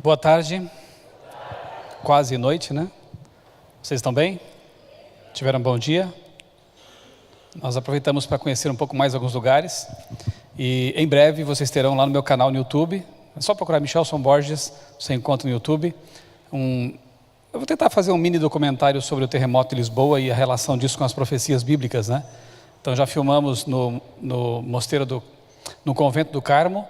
Boa tarde, quase noite, né? Vocês estão bem? Tiveram um bom dia? Nós aproveitamos para conhecer um pouco mais alguns lugares e em breve vocês terão lá no meu canal no YouTube, é só procurar Michelson Borges, você encontra no YouTube. Eu vou tentar fazer um mini documentário sobre o terremoto de Lisboa e a relação disso com as profecias bíblicas, né? Então já filmamos no mosteiro no convento do Carmo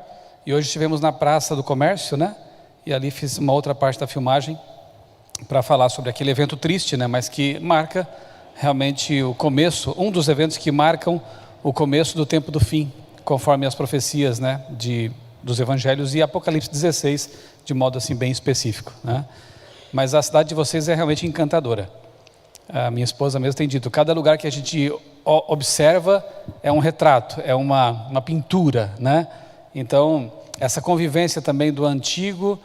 e hoje estivemos na Praça do Comércio, né? E ali fiz uma outra parte da filmagem para falar sobre aquele evento triste, né? Mas que marca realmente o começo, um dos eventos que marcam o começo do tempo do fim, conforme as profecias, né? Dos evangelhos e Apocalipse 16, de modo assim bem específico, né? Mas a cidade de vocês é realmente encantadora. A minha esposa mesmo tem dito, cada lugar que a gente observa é um retrato, é uma pintura, né? Então, essa convivência também do antigo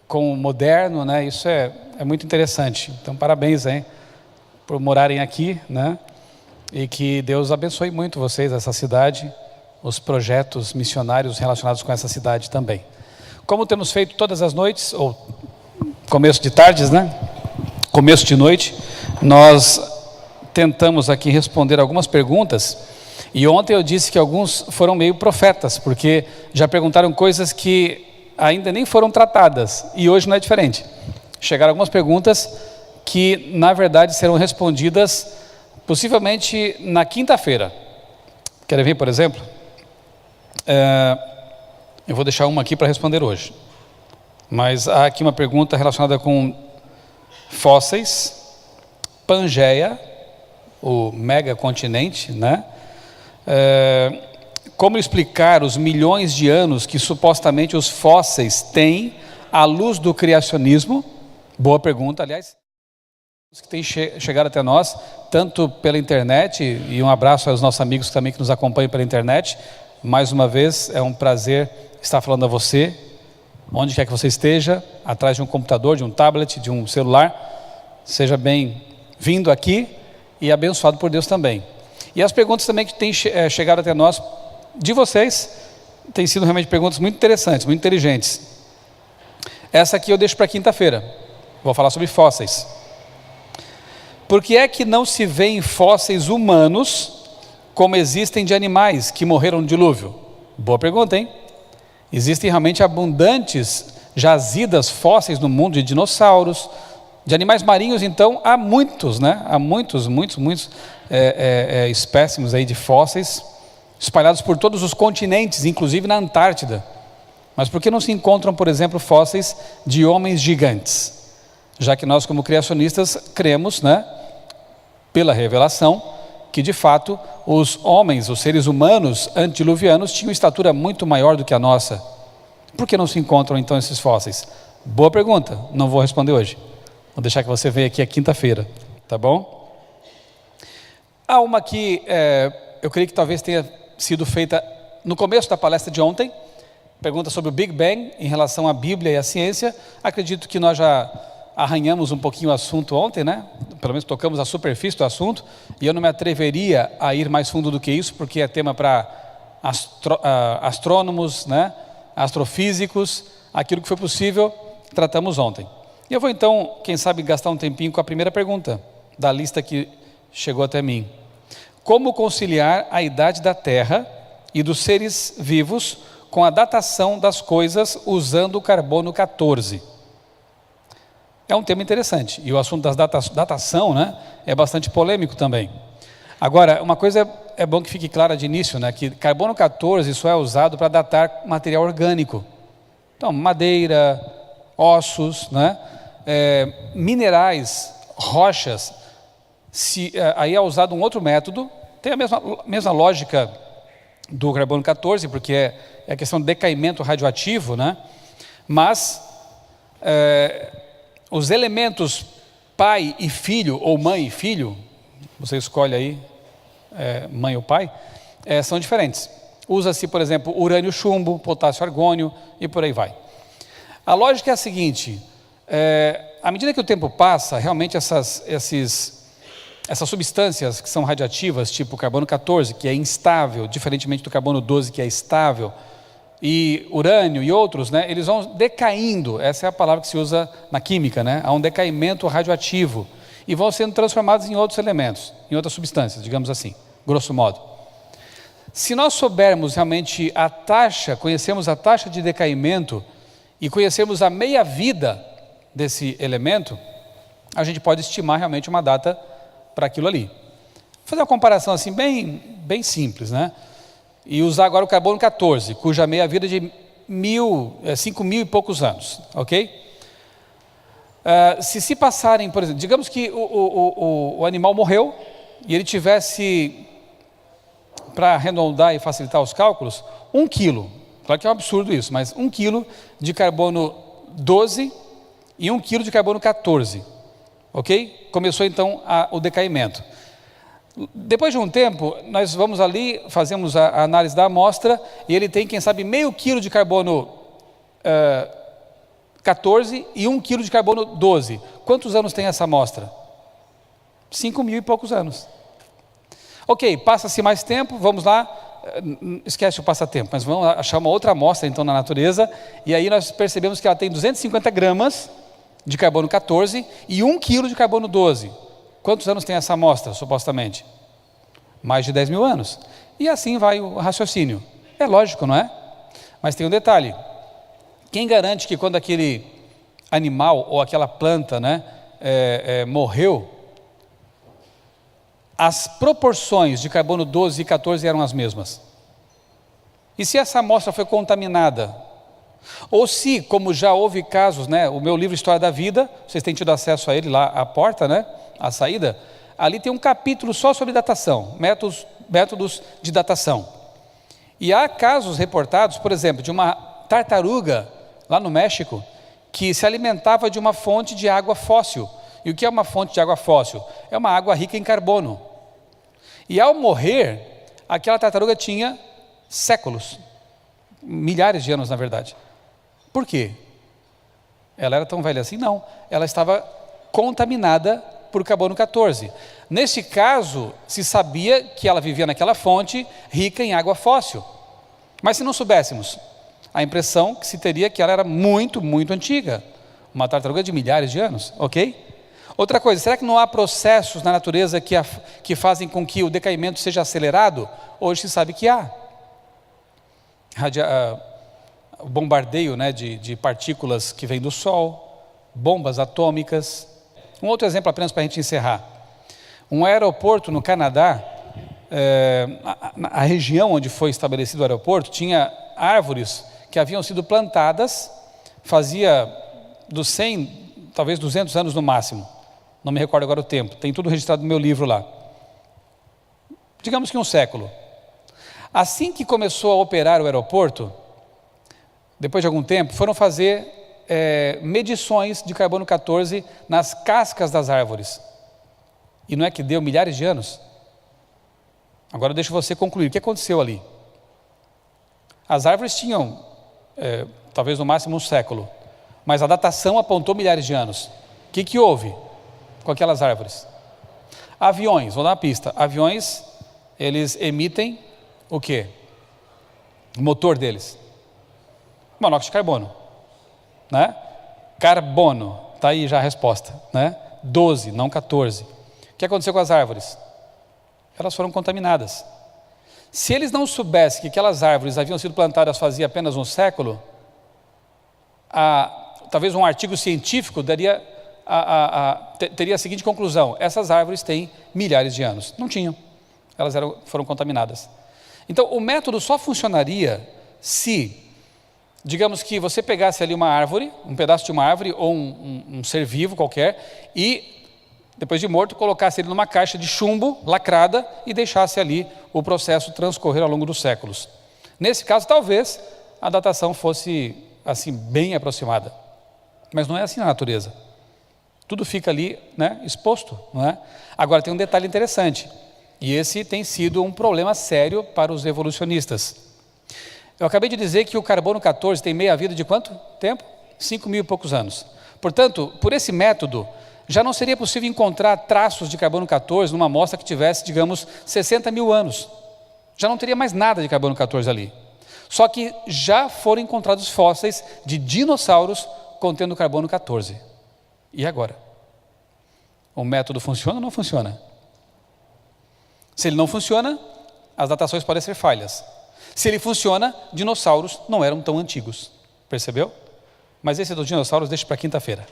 com o moderno, né? Isso é muito interessante. Então, parabéns, hein, por morarem aqui, né? E que Deus abençoe muito vocês, essa cidade, os projetos missionários relacionados com essa cidade também. Como temos feito todas as noites, ou começo de tardes, né? Começo de noite, nós tentamos aqui responder algumas perguntas. E ontem eu disse que alguns foram meio profetas, porque já perguntaram coisas que ainda nem foram tratadas, e hoje não é diferente. Chegaram algumas perguntas que, na verdade, serão respondidas possivelmente na quinta-feira. Querem ver, por exemplo? Eu vou deixar uma aqui para responder hoje. Mas há aqui uma pergunta relacionada com fósseis, Pangeia, o megacontinente, né? Como explicar os milhões de anos que supostamente os fósseis têm à luz do criacionismo? Boa pergunta, aliás, os que têm chegado até nós, tanto pela internet, e um abraço aos nossos amigos também que nos acompanham pela internet. Mais uma vez, é um prazer estar falando a você, onde quer que você esteja, atrás de um computador, de um tablet, de um celular. Seja bem-vindo aqui e abençoado por Deus também. E as perguntas também que têm chegado até nós, de vocês, têm sido realmente perguntas muito interessantes, muito inteligentes. Essa aqui eu deixo para quinta-feira. Vou falar sobre fósseis. Por que é que não se vê fósseis humanos como existem de animais que morreram no dilúvio? Boa pergunta, hein? Existem realmente abundantes jazidas fósseis no mundo de dinossauros, de animais marinhos. Então há muitos, né? Há muitos espécimes aí de fósseis espalhados por todos os continentes, inclusive na Antártida. Mas por que não se encontram, por exemplo, fósseis de homens gigantes? Já que nós, como criacionistas, cremos, né, pela revelação, que de fato os homens, os seres humanos antediluvianos tinham estatura muito maior do que a nossa. Por que não se encontram então esses fósseis? Boa pergunta, não vou responder hoje. Vou deixar que você venha aqui a quinta-feira, tá bom? Há uma que eu creio que talvez tenha sido feita no começo da palestra de ontem, pergunta sobre o Big Bang em relação à Bíblia e à ciência. Acredito que nós já arranhamos um pouquinho o assunto ontem, né? Pelo menos tocamos a superfície do assunto, e eu não me atreveria a ir mais fundo do que isso, porque é tema para astrônomos, né? Astrofísicos. Aquilo que foi possível, tratamos ontem. E eu vou então, quem sabe, gastar um tempinho com a primeira pergunta da lista que chegou até mim. Como conciliar a idade da Terra e dos seres vivos com a datação das coisas usando o carbono 14? É um tema interessante, e o assunto das datação, né, é bastante polêmico também. Agora, uma coisa é bom que fique clara de início, né, que carbono 14 só é usado para datar material orgânico. Então, madeira, ossos, né, minerais, rochas. Aí é usado um outro método, tem a mesma lógica do carbono 14, porque é a questão do decaimento radioativo, né? Mas os elementos pai e filho, ou mãe e filho, você escolhe aí, mãe ou pai, são diferentes. Usa-se, por exemplo, urânio chumbo, potássio argônio e por aí vai. A lógica é a seguinte, à medida que o tempo passa, realmente essas substâncias que são radiativas, tipo o carbono 14, que é instável, diferentemente do carbono 12, que é estável, e urânio e outros, né, eles vão decaindo, essa é a palavra que se usa na química, né, há um decaimento radioativo, e vão sendo transformados em outros elementos, em outras substâncias, digamos assim, grosso modo. Se nós soubermos realmente a taxa, conhecemos a taxa de decaimento e conhecemos a meia-vida desse elemento, a gente pode estimar realmente uma data para aquilo ali. Vou fazer uma comparação assim bem simples, né? E usar agora o carbono 14, cuja meia-vida é de 5.000 e poucos anos, ok? Se passarem, por exemplo, digamos que o animal morreu e ele tivesse, para arredondar e facilitar os cálculos, 1 quilo, claro que é um absurdo isso, mas 1 quilo de carbono 12 e 1 quilo de carbono 14, ok? Começou então o decaimento. Depois de um tempo, nós vamos ali, fazemos a análise da amostra, e ele tem, quem sabe, meio quilo de carbono 14 e 1 quilo de carbono 12. Quantos anos tem essa amostra? 5.000 e poucos anos. Ok, passa-se mais tempo, vamos lá, esquece o passatempo, mas vamos achar uma outra amostra então na natureza, e aí nós percebemos que ela tem 250 gramas de carbono 14 e 1 quilo de carbono 12. Quantos anos tem essa amostra, supostamente? Mais de 10.000 anos. E assim vai o raciocínio. É lógico, não é? Mas tem um detalhe. Quem garante que quando aquele animal ou aquela planta, né, morreu, as proporções de carbono 12 e 14 eram as mesmas? E se essa amostra foi contaminada? Ou se, como já houve casos, né, o meu livro História da Vida, vocês têm tido acesso a ele lá à porta, né, à saída, ali tem um capítulo só sobre datação, métodos de datação. E há casos reportados, por exemplo, de uma tartaruga lá no México, que se alimentava de uma fonte de água fóssil. E o que é uma fonte de água fóssil? É uma água rica em carbono. E ao morrer, aquela tartaruga tinha séculos, milhares de anos na verdade. Por quê? Ela era tão velha assim? Não, ela estava contaminada por carbono 14. Neste caso, se sabia que ela vivia naquela fonte rica em água fóssil. Mas se não soubéssemos, a impressão que se teria que ela era muito, muito antiga. Uma tartaruga de milhares de anos, ok? Outra coisa, será que não há processos na natureza que fazem com que o decaimento seja acelerado? Hoje se sabe que há. O bombardeio, né, de partículas que vem do Sol, bombas atômicas. Um outro exemplo apenas para a gente encerrar. Um aeroporto no Canadá, a região onde foi estabelecido o aeroporto, tinha árvores que haviam sido plantadas, fazia dos 100, talvez 200 anos no máximo. Não me recordo agora o tempo, tem tudo registrado no meu livro lá. Digamos que um século. Assim que começou a operar o aeroporto, depois de algum tempo, foram fazer medições de carbono 14 nas cascas das árvores. E não é que deu milhares de anos? Agora eu deixo você concluir. O que aconteceu ali? As árvores tinham, talvez no máximo um século, mas a datação apontou milhares de anos. O que houve com aquelas árvores? Aviões, vou dar uma pista. Aviões, eles emitem o quê? O motor deles. Monóxido de carbono, né? Carbono, está aí já a resposta, né? 12, não 14. O que aconteceu com as árvores? Elas foram contaminadas. Se eles não soubessem que aquelas árvores haviam sido plantadas fazia apenas um século, talvez um artigo científico teria a seguinte conclusão: essas árvores têm milhares de anos. Não tinham, elas foram contaminadas. Então o método só funcionaria se, digamos que você pegasse ali uma árvore, um pedaço de uma árvore ou um ser vivo qualquer e, depois de morto, colocasse ele numa caixa de chumbo lacrada e deixasse ali o processo transcorrer ao longo dos séculos. Nesse caso, talvez a datação fosse assim bem aproximada. Mas não é assim na natureza. Tudo fica ali, né, exposto, não é? Agora tem um detalhe interessante, e esse tem sido um problema sério para os evolucionistas. Eu acabei de dizer que o carbono 14 tem meia-vida de quanto tempo? 5.000 e poucos anos. Portanto, por esse método, já não seria possível encontrar traços de carbono 14 numa amostra que tivesse, digamos, 60.000 anos. Já não teria mais nada de carbono 14 ali. Só que já foram encontrados fósseis de dinossauros contendo carbono 14. E agora? O método funciona ou não funciona? Se ele não funciona, as datações podem ser falhas. Se ele funciona, dinossauros não eram tão antigos. Percebeu? Mas esse dos dinossauros deixa para quinta-feira.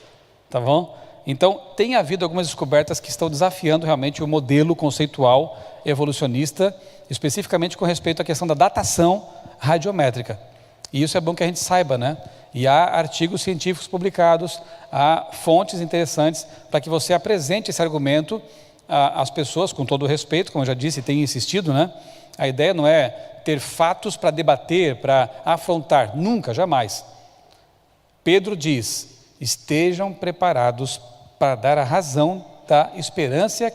Tá bom? Então, tem havido algumas descobertas que estão desafiando realmente o modelo conceitual evolucionista, especificamente com respeito à questão da datação radiométrica. E isso é bom que a gente saiba, né? E há artigos científicos publicados, há fontes interessantes para que você apresente esse argumento às pessoas, com todo o respeito, como eu já disse e tenho insistido, né? A ideia não é ter fatos para debater, para afrontar, nunca, jamais. Pedro diz: estejam preparados para dar a razão da esperança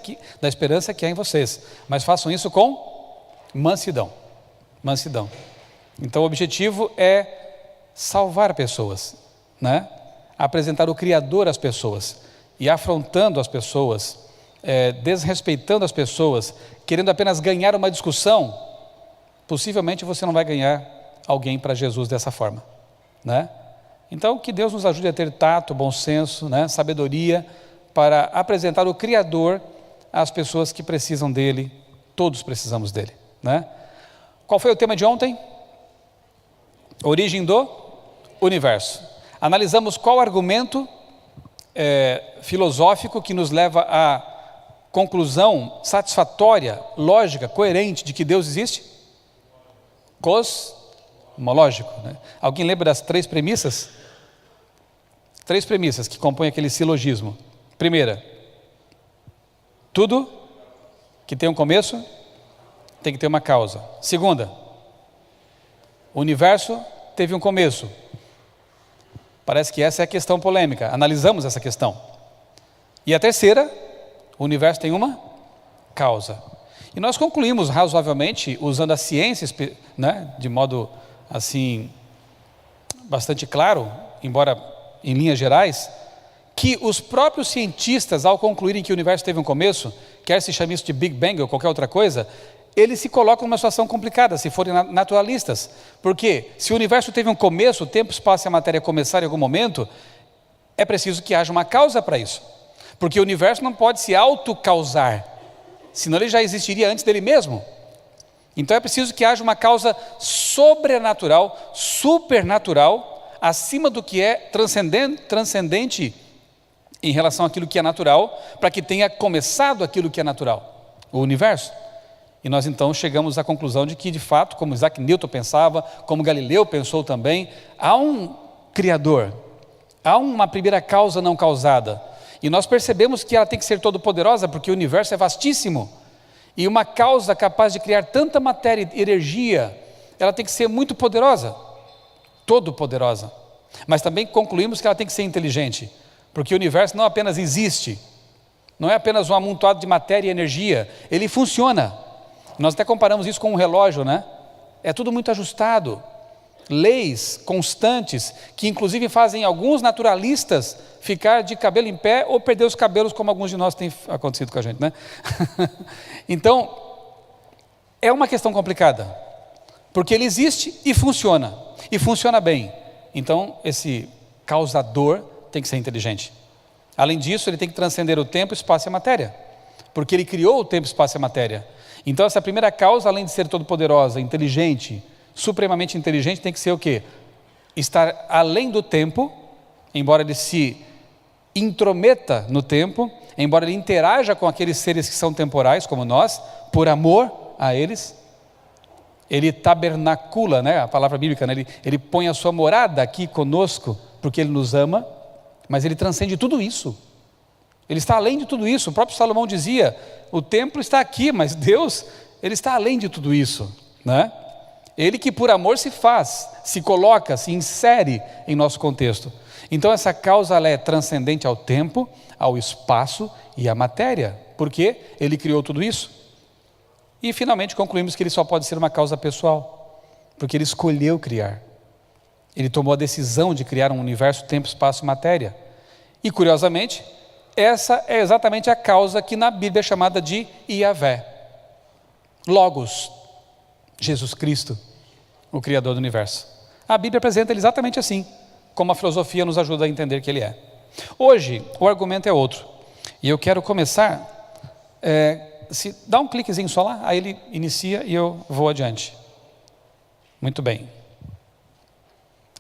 que há em vocês, mas façam isso com mansidão. Mansidão. Então o objetivo é salvar pessoas, né? Apresentar o Criador às pessoas, e afrontando as pessoas, desrespeitando as pessoas, querendo apenas ganhar uma discussão, possivelmente você não vai ganhar alguém para Jesus dessa forma, né? Então, que Deus nos ajude a ter tato, bom senso, né, sabedoria, para apresentar o Criador às pessoas que precisam dele. Todos precisamos dele, né? Qual foi o tema de ontem? Origem do universo. Analisamos qual argumento filosófico que nos leva à conclusão satisfatória, lógica, coerente de que Deus existe? Cosmológico, né? Alguém lembra das 3 premissas? 3 premissas que compõem aquele silogismo. Primeira, tudo que tem um começo tem que ter uma causa. Segunda, o universo teve um começo. Parece que essa é a questão polêmica. Analisamos essa questão. E a terceira, o universo tem uma causa. E nós concluímos razoavelmente, usando a ciência, né, de modo assim, bastante claro, embora em linhas gerais, que os próprios cientistas, ao concluírem que o universo teve um começo, quer se chame isso de Big Bang ou qualquer outra coisa, eles se colocam numa situação complicada, se forem naturalistas. Porque se o universo teve um começo, o tempo, espaço e a matéria começaram em algum momento, é preciso que haja uma causa para isso. Porque o universo não pode se autocausar, senão ele já existiria antes dele mesmo. Então é preciso que haja uma causa sobrenatural, supernatural, acima do que é transcendente em relação àquilo que é natural, para que tenha começado aquilo que é natural, o universo. E nós então chegamos à conclusão de que, de fato, como Isaac Newton pensava, como Galileu pensou também, há um Criador, há uma primeira causa não causada. E nós percebemos que ela tem que ser todo poderosa, porque o universo é vastíssimo. E uma causa capaz de criar tanta matéria e energia, ela tem que ser muito poderosa, todo poderosa. Mas também concluímos que ela tem que ser inteligente, porque o universo não apenas existe, não é apenas um amontoado de matéria e energia, ele funciona. Nós até comparamos isso com um relógio, né? É tudo muito ajustado. Leis constantes, que inclusive fazem alguns naturalistas ficar de cabelo em pé ou perder os cabelos, como alguns de nós têm acontecido com a gente, né? Então, é uma questão complicada, porque ele existe e funciona bem. Então, esse causador tem que ser inteligente. Além disso, ele tem que transcender o tempo, espaço e a matéria, porque ele criou o tempo, espaço e a matéria. Então, essa primeira causa, além de ser todo-poderosa, inteligente, supremamente inteligente, tem que ser o quê? Estar além do tempo, embora ele se intrometa no tempo, embora ele interaja com aqueles seres que são temporais, como nós, por amor a eles. Ele tabernacula, né? A palavra bíblica, né? Ele põe a sua morada aqui conosco, porque ele nos ama, mas ele transcende tudo isso. Ele está além de tudo isso. O próprio Salomão dizia, o templo está aqui, mas Deus, ele está além de tudo isso, né? Ele que por amor se faz, se coloca, se insere em nosso contexto. Então essa causa ela é transcendente ao tempo, ao espaço e à matéria, porque ele criou tudo isso. E finalmente concluímos que ele só pode ser uma causa pessoal, porque ele escolheu criar. Ele tomou a decisão de criar um universo, tempo, espaço e matéria. E curiosamente, essa é exatamente a causa que na Bíblia é chamada de Iavé. Logos, Jesus Cristo, o Criador do universo. A Bíblia apresenta ele exatamente assim, como a filosofia nos ajuda a entender que ele é. Hoje, o argumento é outro. E eu quero começar, se dá um cliquezinho só lá, aí ele inicia e eu vou adiante. Muito bem.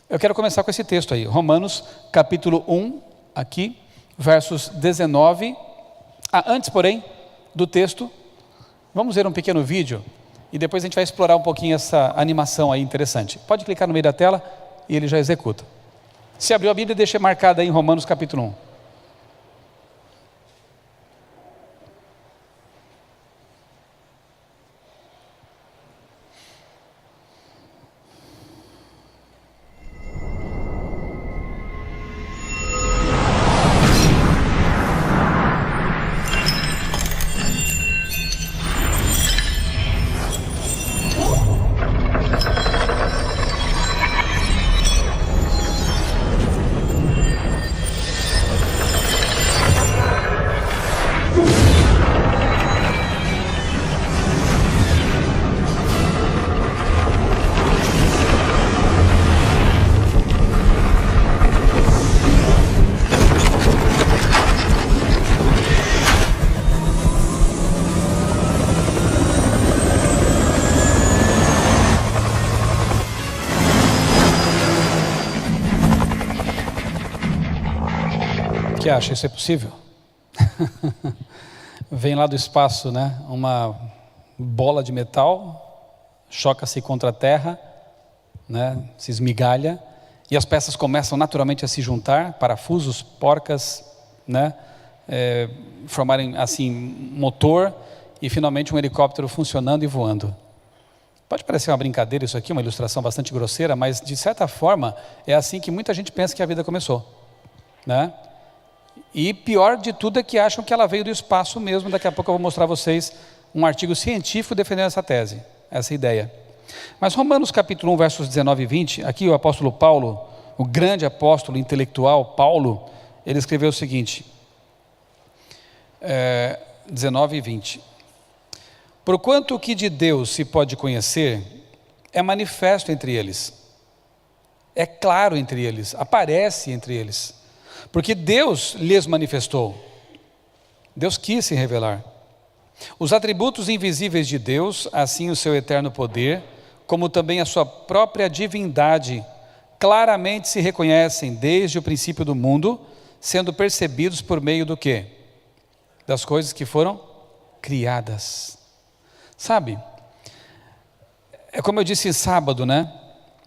Eu quero começar com esse texto aí, Romanos capítulo 1, aqui, versos 19. Antes, porém, do texto, vamos ver um pequeno vídeo e depois a gente vai explorar um pouquinho essa animação aí interessante. Pode clicar no meio da tela e ele já executa. Se abriu a Bíblia, deixa marcada aí em Romanos capítulo 1. O que acha? Isso é possível? Vem lá do espaço, né? Uma bola de metal, choca-se contra a terra, né? Se esmigalha, e as peças começam naturalmente a se juntar, parafusos, porcas, né? Formarem assim motor, e finalmente um helicóptero funcionando e voando. Pode parecer uma brincadeira isso aqui, uma ilustração bastante grosseira, mas de certa forma é assim que muita gente pensa que a vida começou, né? E pior de tudo é que acham que ela veio do espaço mesmo. Daqui a pouco eu vou mostrar a vocês um artigo científico defendendo essa tese, essa ideia. Mas Romanos capítulo 1, versos 19 e 20, aqui o apóstolo Paulo, o grande apóstolo intelectual Paulo, ele escreveu o seguinte, 19 e 20. Porquanto o que de Deus se pode conhecer é manifesto entre eles, é claro entre eles, aparece entre eles. Porque Deus lhes manifestou, Deus quis se revelar. Os atributos invisíveis de Deus, assim o seu eterno poder, como também a sua própria divindade, claramente se reconhecem desde o princípio do mundo, sendo percebidos por meio do quê? Das coisas que foram criadas. Sabe, é como eu disse sábado, né?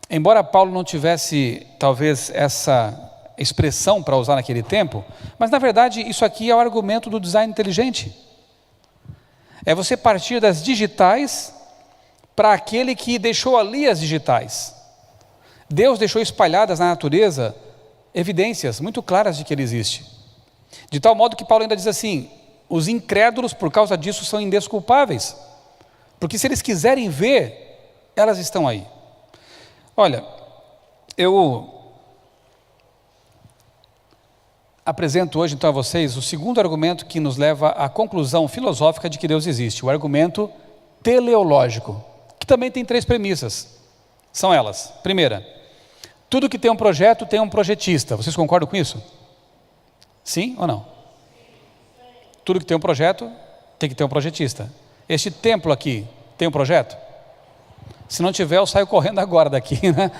Embora Paulo não tivesse talvez essa expressão para usar naquele tempo, mas na verdade isso aqui é o argumento do design inteligente. É você partir das digitais para aquele que deixou ali as digitais. Deus deixou espalhadas na natureza evidências muito claras de que Ele existe. De tal modo que Paulo ainda diz assim, os incrédulos por causa disso são indesculpáveis, porque se eles quiserem ver, elas estão aí. Olha, eu apresento hoje então a vocês o segundo argumento que nos leva à conclusão filosófica de que Deus existe, o argumento teleológico, que também tem 3 premissas. São elas. Primeira, tudo que tem um projeto tem um projetista. Vocês concordam com isso? Sim ou não? Tudo que tem um projeto tem que ter um projetista. Este templo aqui tem um projeto? Se não tiver, eu saio correndo agora daqui, né?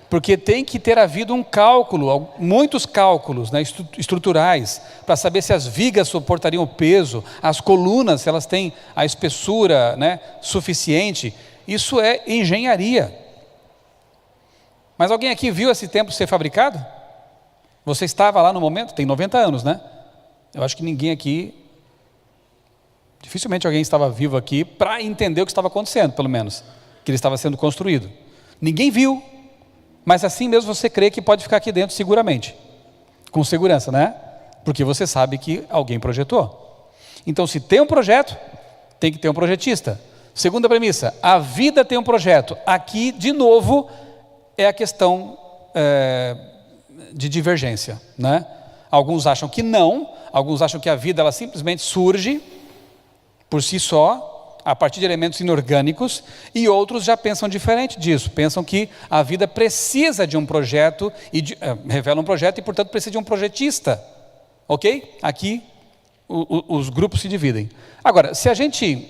Porque tem que ter havido um cálculo, muitos cálculos, né, estruturais, para saber se as vigas suportariam o peso, as colunas, se elas têm a espessura, né, suficiente. Isso é engenharia. Mas alguém aqui viu esse templo ser fabricado? Você estava lá no momento? Tem 90 anos, né? Eu acho que ninguém aqui, dificilmente alguém estava vivo aqui para entender o que estava acontecendo, pelo menos, que ele estava sendo construído. Ninguém viu. Mas assim mesmo você crê que pode ficar aqui dentro seguramente, com segurança, né? Porque você sabe que alguém projetou. Então, se tem um projeto, tem que ter um projetista. Segunda premissa, a vida tem um projeto. Aqui, de novo, é a questão de divergência, né? Alguns acham que não, alguns acham que a vida ela simplesmente surge por si só, a partir de elementos inorgânicos, e outros já pensam diferente disso, pensam que a vida precisa de um projeto, revela um projeto e, portanto, precisa de um projetista. Ok? Aqui os grupos se dividem. Agora, se a gente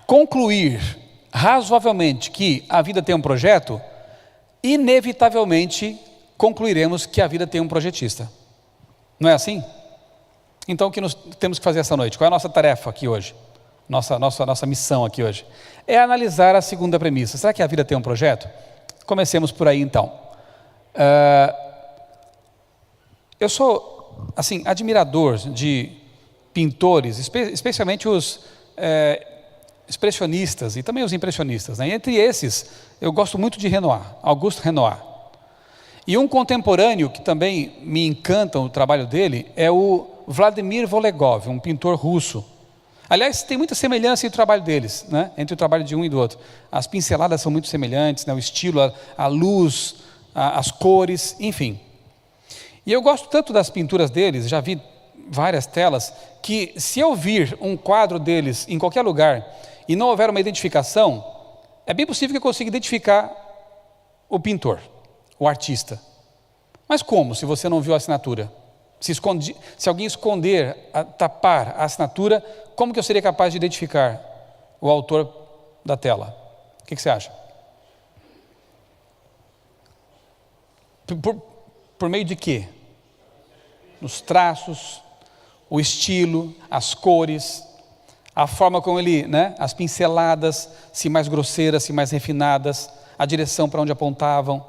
concluir razoavelmente que a vida tem um projeto, inevitavelmente concluiremos que a vida tem um projetista. Não é assim? Então, o que nós temos que fazer essa noite? Qual é a nossa tarefa aqui hoje? Nossa missão aqui hoje? É analisar a segunda premissa. Será que a vida tem um projeto? Comecemos por aí, então. Eu sou, assim, admirador de pintores, especialmente os expressionistas e também os impressionistas, né? E entre esses, eu gosto muito de Renoir, Auguste Renoir. E um contemporâneo que também me encanta o trabalho dele é o Vladimir Volegov, um pintor russo. Aliás, tem muita semelhança entre o trabalho deles, né? Entre o trabalho de um e do outro. As pinceladas são muito semelhantes, né? O estilo, a luz, as cores, enfim. E eu gosto tanto das pinturas deles, já vi várias telas, que se eu vir um quadro deles em qualquer lugar e não houver uma identificação, é bem possível que eu consiga identificar o pintor, o artista. Mas como, se você não viu a assinatura? Se alguém esconder, tapar a assinatura, como que eu seria capaz de identificar o autor da tela? O que você acha? Por meio de quê? Nos traços, o estilo, as cores, a forma como ele, né, as pinceladas, se mais grosseiras, se mais refinadas, a direção para onde apontavam.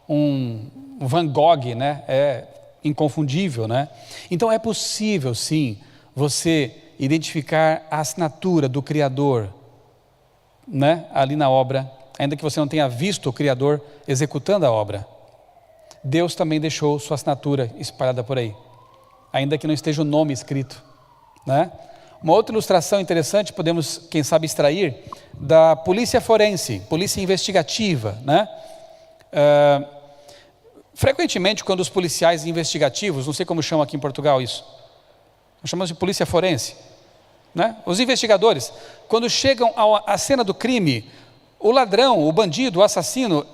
Um Van Gogh, né, é inconfundível, né? Então é possível, sim, você identificar a assinatura do Criador, né, ali na obra, ainda que você não tenha visto o Criador executando a obra. Deus também deixou sua assinatura espalhada por aí, ainda que não esteja o nome escrito, né? Uma outra ilustração interessante podemos, quem sabe, extrair da polícia forense, polícia investigativa, né? Frequentemente, quando os policiais investigativos, não sei como chamam aqui em Portugal isso, nós chamamos de polícia forense, né? Os investigadores, quando chegam à cena do crime, o ladrão, o bandido, o assassino,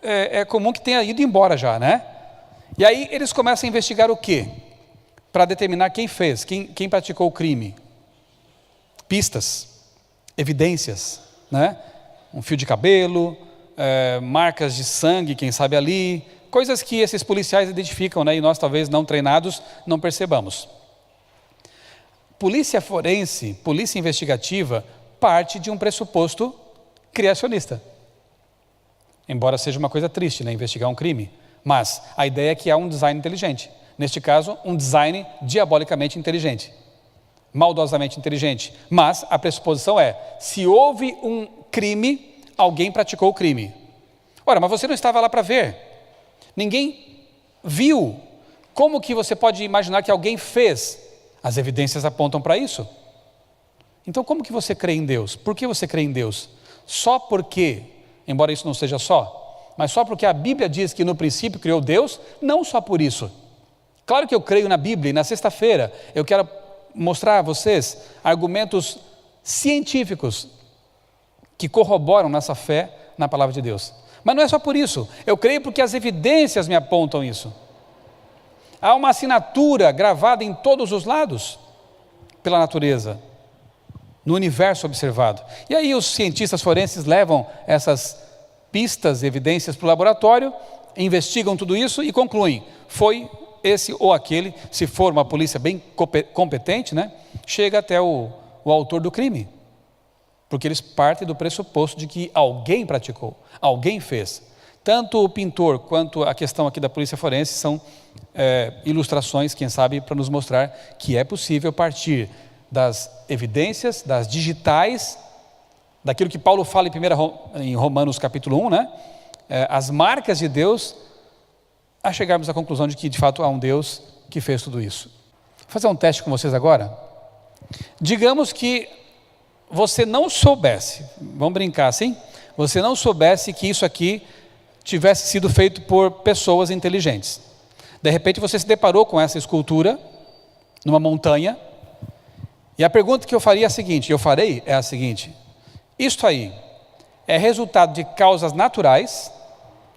é comum que tenha ido embora já, né? E aí eles começam a investigar o quê? Para determinar quem fez, quem praticou o crime. Pistas, evidências, né? Um fio de cabelo, marcas de sangue, quem sabe ali, coisas que esses policiais identificam, né? E nós talvez não treinados não percebamos. Polícia forense, polícia investigativa, parte de um pressuposto criacionista. Embora seja uma coisa triste, né? Investigar um crime, mas a ideia é que há um design inteligente. Neste caso, um design diabolicamente inteligente, maldosamente inteligente. Mas a pressuposição é, se houve um crime, alguém praticou o crime. Ora, mas você não estava lá para ver. Ninguém viu. Como que você pode imaginar que alguém fez? As evidências apontam para isso. Então, como que você crê em Deus? Por que você crê em Deus? Só porque, embora isso não seja só, mas só porque a Bíblia diz que no princípio criou Deus, não só por isso. Claro que eu creio na Bíblia, e na sexta-feira eu quero mostrar a vocês argumentos científicos que corroboram nossa fé na palavra de Deus. Mas não é só por isso, eu creio porque as evidências me apontam isso. Há uma assinatura gravada em todos os lados pela natureza, no universo observado. E aí os cientistas forenses levam essas pistas, evidências para o laboratório, investigam tudo isso e concluem, foi esse ou aquele, se for uma polícia bem competente, né, chega até o autor do crime. Porque eles partem do pressuposto de que alguém praticou, alguém fez. Tanto o pintor quanto a questão aqui da polícia forense são ilustrações, quem sabe, para nos mostrar que é possível partir das evidências, das digitais, daquilo que Paulo fala em Romanos capítulo 1, né? As marcas de Deus, a chegarmos à conclusão de que de fato há um Deus que fez tudo isso. Vou fazer um teste com vocês agora. Digamos que você não soubesse, vamos brincar assim, você não soubesse que isso aqui tivesse sido feito por pessoas inteligentes. De repente você se deparou com essa escultura numa montanha E a pergunta que eu farei é a seguinte: isto aí é resultado de causas naturais,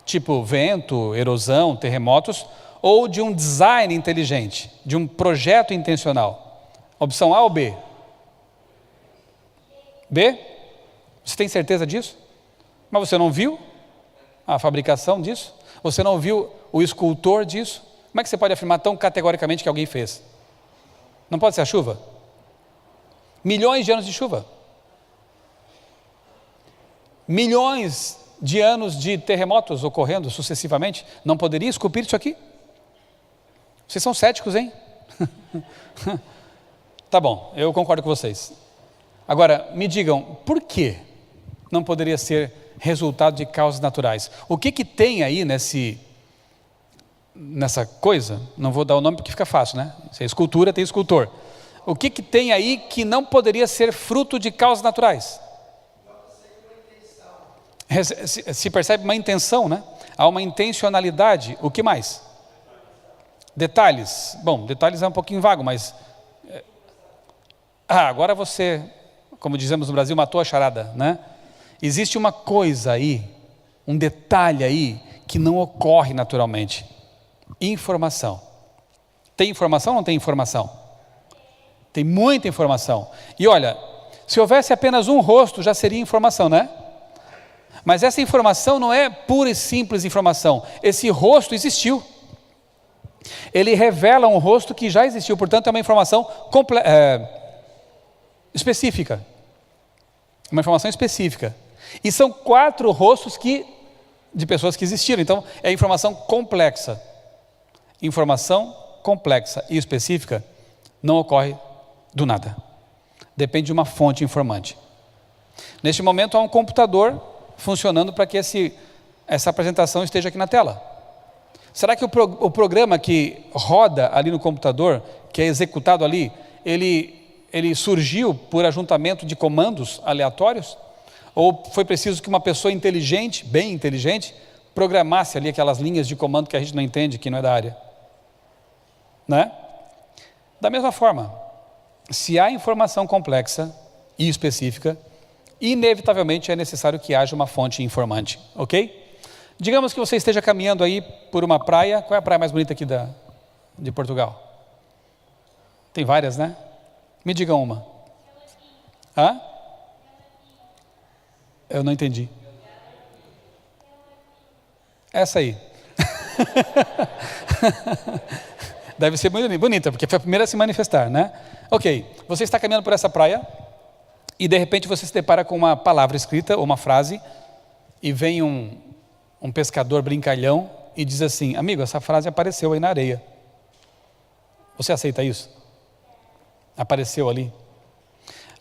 tipo vento, erosão, terremotos, ou de um design inteligente, de um projeto intencional? Opção A ou B? B? Você tem certeza disso? Mas você não viu a fabricação disso? Você não viu o escultor disso? Como é que você pode afirmar tão categoricamente que alguém fez? Não pode ser a chuva? Milhões de anos de chuva. Milhões de anos de terremotos ocorrendo sucessivamente. Não poderia esculpir isso aqui? Vocês são céticos, hein? Tá bom, eu concordo com vocês. Agora, me digam, por que não poderia ser resultado de causas naturais? O que tem aí nessa coisa? Não vou dar o nome porque fica fácil, né? Se é escultura, tem escultor. O que tem aí que não poderia ser fruto de causas naturais? Se percebe uma intenção, né? Há uma intencionalidade. O que mais? Detalhes. Bom, detalhes é um pouquinho vago, mas... agora você, como dizemos no Brasil, matou a charada, né? Existe uma coisa aí, um detalhe aí, que não ocorre naturalmente. Informação. Tem informação ou não tem informação? Tem muita informação. E olha, se houvesse apenas um rosto, já seria informação, né? Mas essa informação não é pura e simples informação. Esse rosto existiu. Ele revela um rosto que já existiu, portanto é uma informação específica. Uma informação específica. E são 4 rostos de pessoas que existiram, então é informação complexa. Informação complexa e específica não ocorre do nada. Depende de uma fonte informante. Neste momento há um computador funcionando para que essa apresentação esteja aqui na tela. Será que o programa que roda ali no computador, que é executado ali, ele surgiu por ajuntamento de comandos aleatórios? Ou foi preciso que uma pessoa inteligente, bem inteligente, programasse ali aquelas linhas de comando que a gente não entende, que não é da área? Né? Da mesma forma, se há informação complexa e específica, inevitavelmente é necessário que haja uma fonte informante, ok? Digamos que você esteja caminhando aí por uma praia. Qual é a praia mais bonita aqui de Portugal? Tem várias, né? Me diga uma. Hã? Eu não entendi. Essa aí. Deve ser muito bonita, porque foi a primeira a se manifestar, né? Ok, você está caminhando por essa praia e de repente você se depara com uma palavra escrita, ou uma frase, e vem um pescador brincalhão e diz assim: amigo, essa frase apareceu aí na areia. Você aceita isso? Apareceu ali.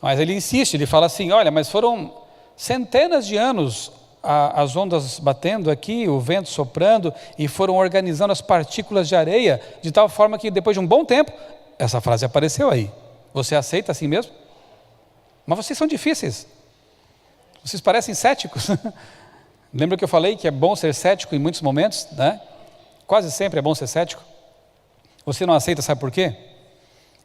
Mas ele insiste, ele fala assim: olha, mas foram centenas de anos as ondas batendo aqui, o vento soprando, e foram organizando as partículas de areia, de tal forma que depois de um bom tempo, essa frase apareceu aí. Você aceita assim mesmo? Mas vocês são difíceis. Vocês parecem céticos. Lembra que eu falei que é bom ser cético em muitos momentos, né? Quase sempre é bom ser cético. Você não aceita, sabe por quê?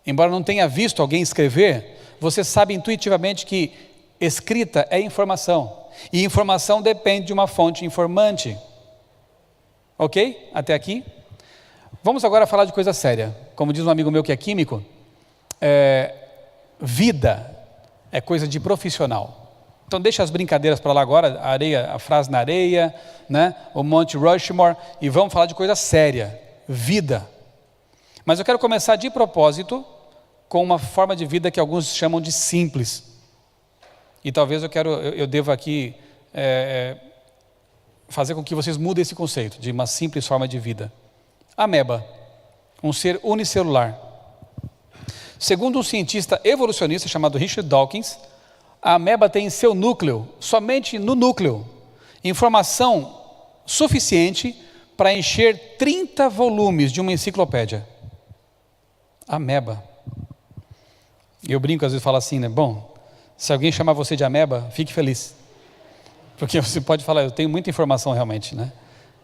Embora não tenha visto alguém escrever, você sabe intuitivamente que escrita é informação. E informação depende de uma fonte informante. Ok? Até aqui? Vamos agora falar de coisa séria. Como diz um amigo meu que é químico, vida é coisa de profissional. Então deixa as brincadeiras para lá agora, a areia, a frase na areia, né? O Monte Rushmore, e vamos falar de coisa séria, vida. Mas eu quero começar de propósito com uma forma de vida que alguns chamam de simples. E talvez eu deva aqui fazer com que vocês mudem esse conceito de uma simples forma de vida. Ameba, um ser unicelular. Segundo um cientista evolucionista chamado Richard Dawkins, a ameba tem em seu núcleo, somente no núcleo, informação suficiente para encher 30 volumes de uma enciclopédia. Ameba. Eu brinco, às vezes falo assim, né? Bom, se alguém chamar você de ameba, fique feliz. Porque você pode falar, eu tenho muita informação realmente, né?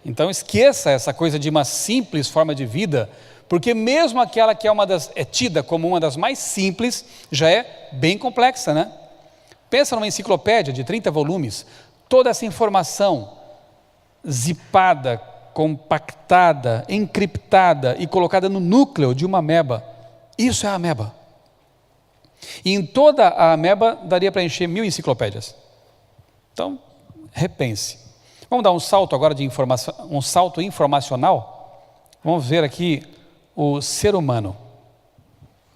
Então esqueça essa coisa de uma simples forma de vida, Porque mesmo aquela que é tida como uma das mais simples, já é bem complexa, né? Pensa numa enciclopédia de 30 volumes, toda essa informação zipada, compactada, encriptada e colocada no núcleo de uma ameba. Isso é a ameba. E em toda a ameba daria para encher 1000 enciclopédias. Então, repense. Vamos dar um salto agora de informação, um salto informacional. Vamos ver aqui o ser humano.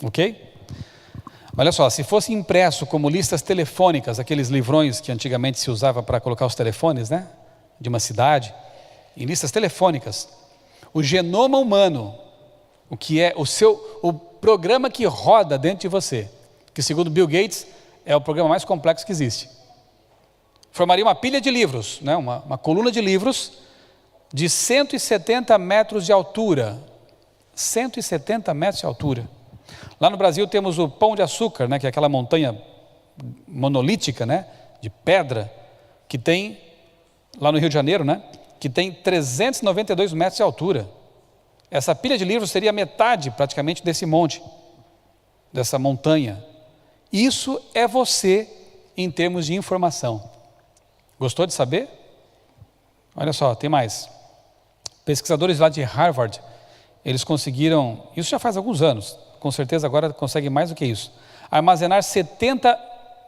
Ok? Olha só, se fosse impresso como listas telefônicas, aqueles livrões que antigamente se usava para colocar os telefones, né? De uma cidade, em listas telefônicas, o genoma humano, o que é o programa que roda dentro de você, que segundo Bill Gates é o programa mais complexo que existe, formaria uma pilha de livros, né? uma coluna de livros de 170 metros de altura, 170 metros de altura. Lá no Brasil temos o Pão de Açúcar, né? Que é aquela montanha monolítica, né? De pedra, que tem, lá no Rio de Janeiro, né? Que tem 392 metros de altura. Essa pilha de livros seria metade praticamente desse monte, dessa montanha. Isso é você em termos de informação. Gostou de saber? Olha só, tem mais. Pesquisadores lá de Harvard, eles conseguiram, isso já faz alguns anos, com certeza agora conseguem mais do que isso, armazenar 70,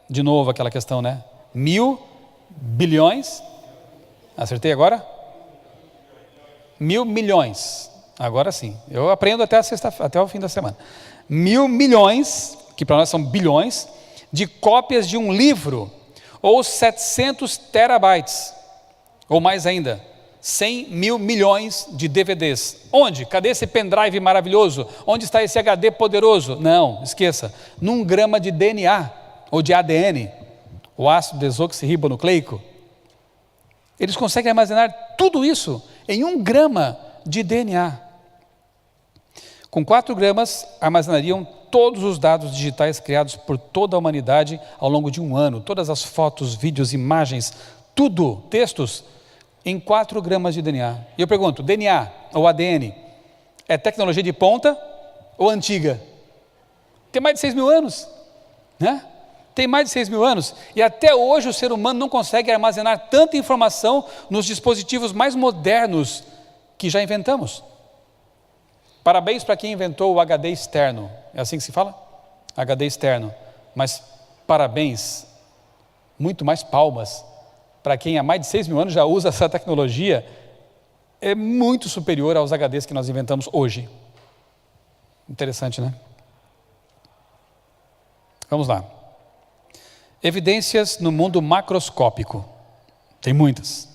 de novo aquela questão, né? 1000 bilhões, acertei agora? 1000 milhões, agora sim, eu aprendo até o fim da semana. 1000 milhões, que para nós são bilhões, de cópias de um livro, ou 700 terabytes, ou mais ainda, 100 mil milhões de DVDs. Onde? Cadê esse pendrive maravilhoso? Onde está esse HD poderoso? Não, esqueça, num grama de DNA, ou de ADN, o ácido desoxirribonucleico. Eles conseguem armazenar tudo isso em 1 grama de DNA. Com 4 gramas, armazenariam todos os dados digitais criados por toda a humanidade ao longo de 1 ano, todas as fotos, vídeos, imagens, tudo, textos, em 4 gramas de DNA. E eu pergunto, DNA ou ADN é tecnologia de ponta ou antiga? Tem mais de 6 mil anos, né? Tem mais de 6 mil anos e até hoje o ser humano não consegue armazenar tanta informação nos dispositivos mais modernos que já inventamos. Parabéns para quem inventou o HD externo, é assim que se fala? HD externo, mas parabéns, muito mais palmas, para quem há mais de 6 mil anos já usa essa tecnologia, é muito superior aos HDs que nós inventamos hoje. Interessante, né? Vamos lá. Evidências no mundo macroscópico. Tem muitas.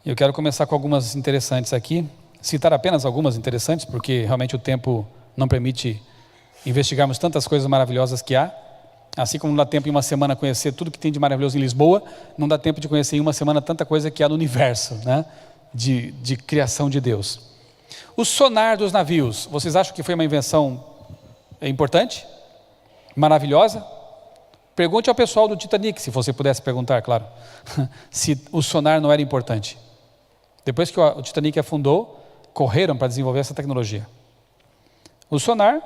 Eu quero começar com algumas interessantes aqui. Citar apenas algumas interessantes, porque realmente o tempo não permite investigarmos tantas coisas maravilhosas que há. Assim como não dá tempo em uma semana conhecer tudo que tem de maravilhoso em Lisboa, não dá tempo de conhecer em uma semana tanta coisa que há no universo, né? de criação de Deus. O sonar dos navios, vocês acham que foi uma invenção importante? Maravilhosa? Pergunte ao pessoal do Titanic, se você pudesse perguntar, claro, se o sonar não era importante. Depois que o Titanic afundou, correram para desenvolver essa tecnologia. O sonar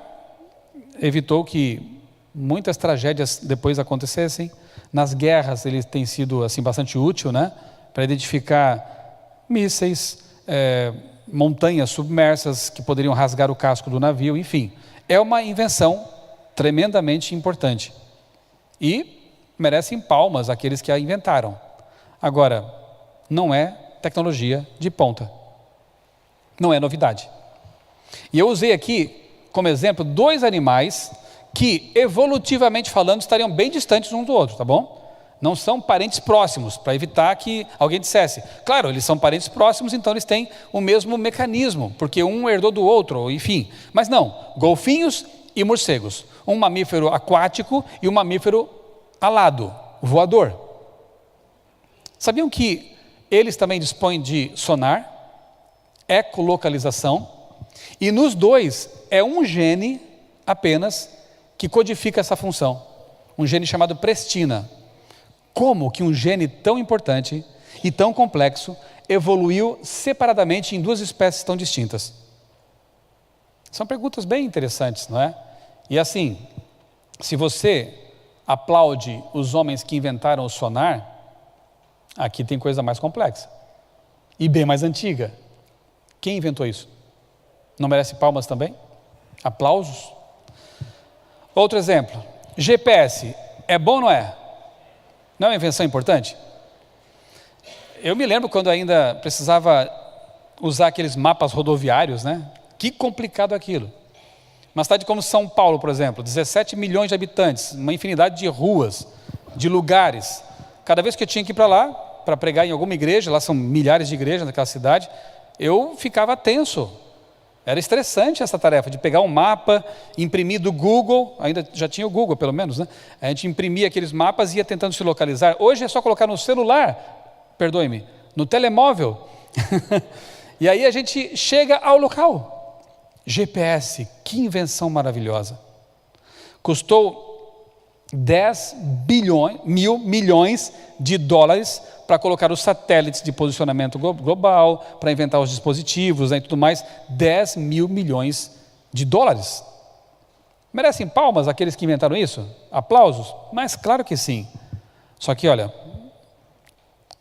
evitou que muitas tragédias depois acontecessem. Nas guerras ele tem sido assim, bastante útil, né? Para identificar mísseis, montanhas submersas que poderiam rasgar o casco do navio, enfim. É uma invenção tremendamente importante. E merecem palmas aqueles que a inventaram. Agora, não é tecnologia de ponta. Não é novidade. E eu usei aqui, como exemplo, 2 animais que, evolutivamente falando, estariam bem distantes um do outro, tá bom? Não são parentes próximos, para evitar que alguém dissesse. Claro, eles são parentes próximos, então eles têm o mesmo mecanismo, porque um herdou do outro, enfim. Mas não, golfinhos e morcegos. Um mamífero aquático e um mamífero alado, voador. Sabiam que eles também dispõem de sonar, ecolocalização, e nos 2 é um gene apenas que codifica essa função, um gene chamado prestina. Como que um gene tão importante e tão complexo evoluiu separadamente em 2 espécies tão distintas? São perguntas bem interessantes, não é? E assim, se você aplaude os homens que inventaram o sonar, aqui tem coisa mais complexa e bem mais antiga. Quem inventou isso? Não merece palmas também? Aplausos? Outro exemplo, GPS, é bom ou não é? Não é uma invenção importante? Eu me lembro quando ainda precisava usar aqueles mapas rodoviários, né? Que complicado aquilo. Uma cidade como São Paulo, por exemplo, 17 milhões de habitantes, uma infinidade de ruas, de lugares. Cada vez que eu tinha que ir para lá, para pregar em alguma igreja, lá são milhares de igrejas naquela cidade, eu ficava tenso. Era estressante essa tarefa de pegar um mapa, imprimir do Google, ainda já tinha o Google pelo menos, né? A gente imprimia aqueles mapas e ia tentando se localizar. Hoje é só colocar no celular, perdoe-me, no telemóvel. E aí a gente chega ao local. GPS, que invenção maravilhosa. Custou 10 mil milhões de dólares para colocar os satélites de posicionamento global, para inventar os dispositivos, né, e tudo mais. 10 mil milhões de dólares. Merecem palmas aqueles que inventaram isso? Aplausos? Mas claro que sim. Só que olha,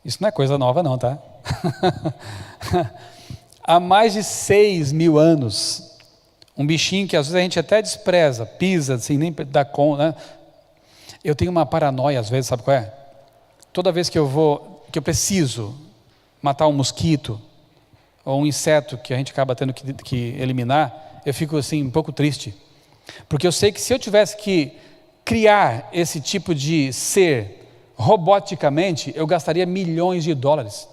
isso não é coisa nova não, tá? Há mais de 6 mil anos, um bichinho que às vezes a gente até despreza, pisa, assim, nem dá conta, né? Eu tenho uma paranoia às vezes, sabe qual é? Toda vez que eu preciso matar um mosquito, ou um inseto que a gente acaba tendo que eliminar, eu fico assim um pouco triste. Porque eu sei que se eu tivesse que criar esse tipo de ser roboticamente, eu gastaria milhões de dólares.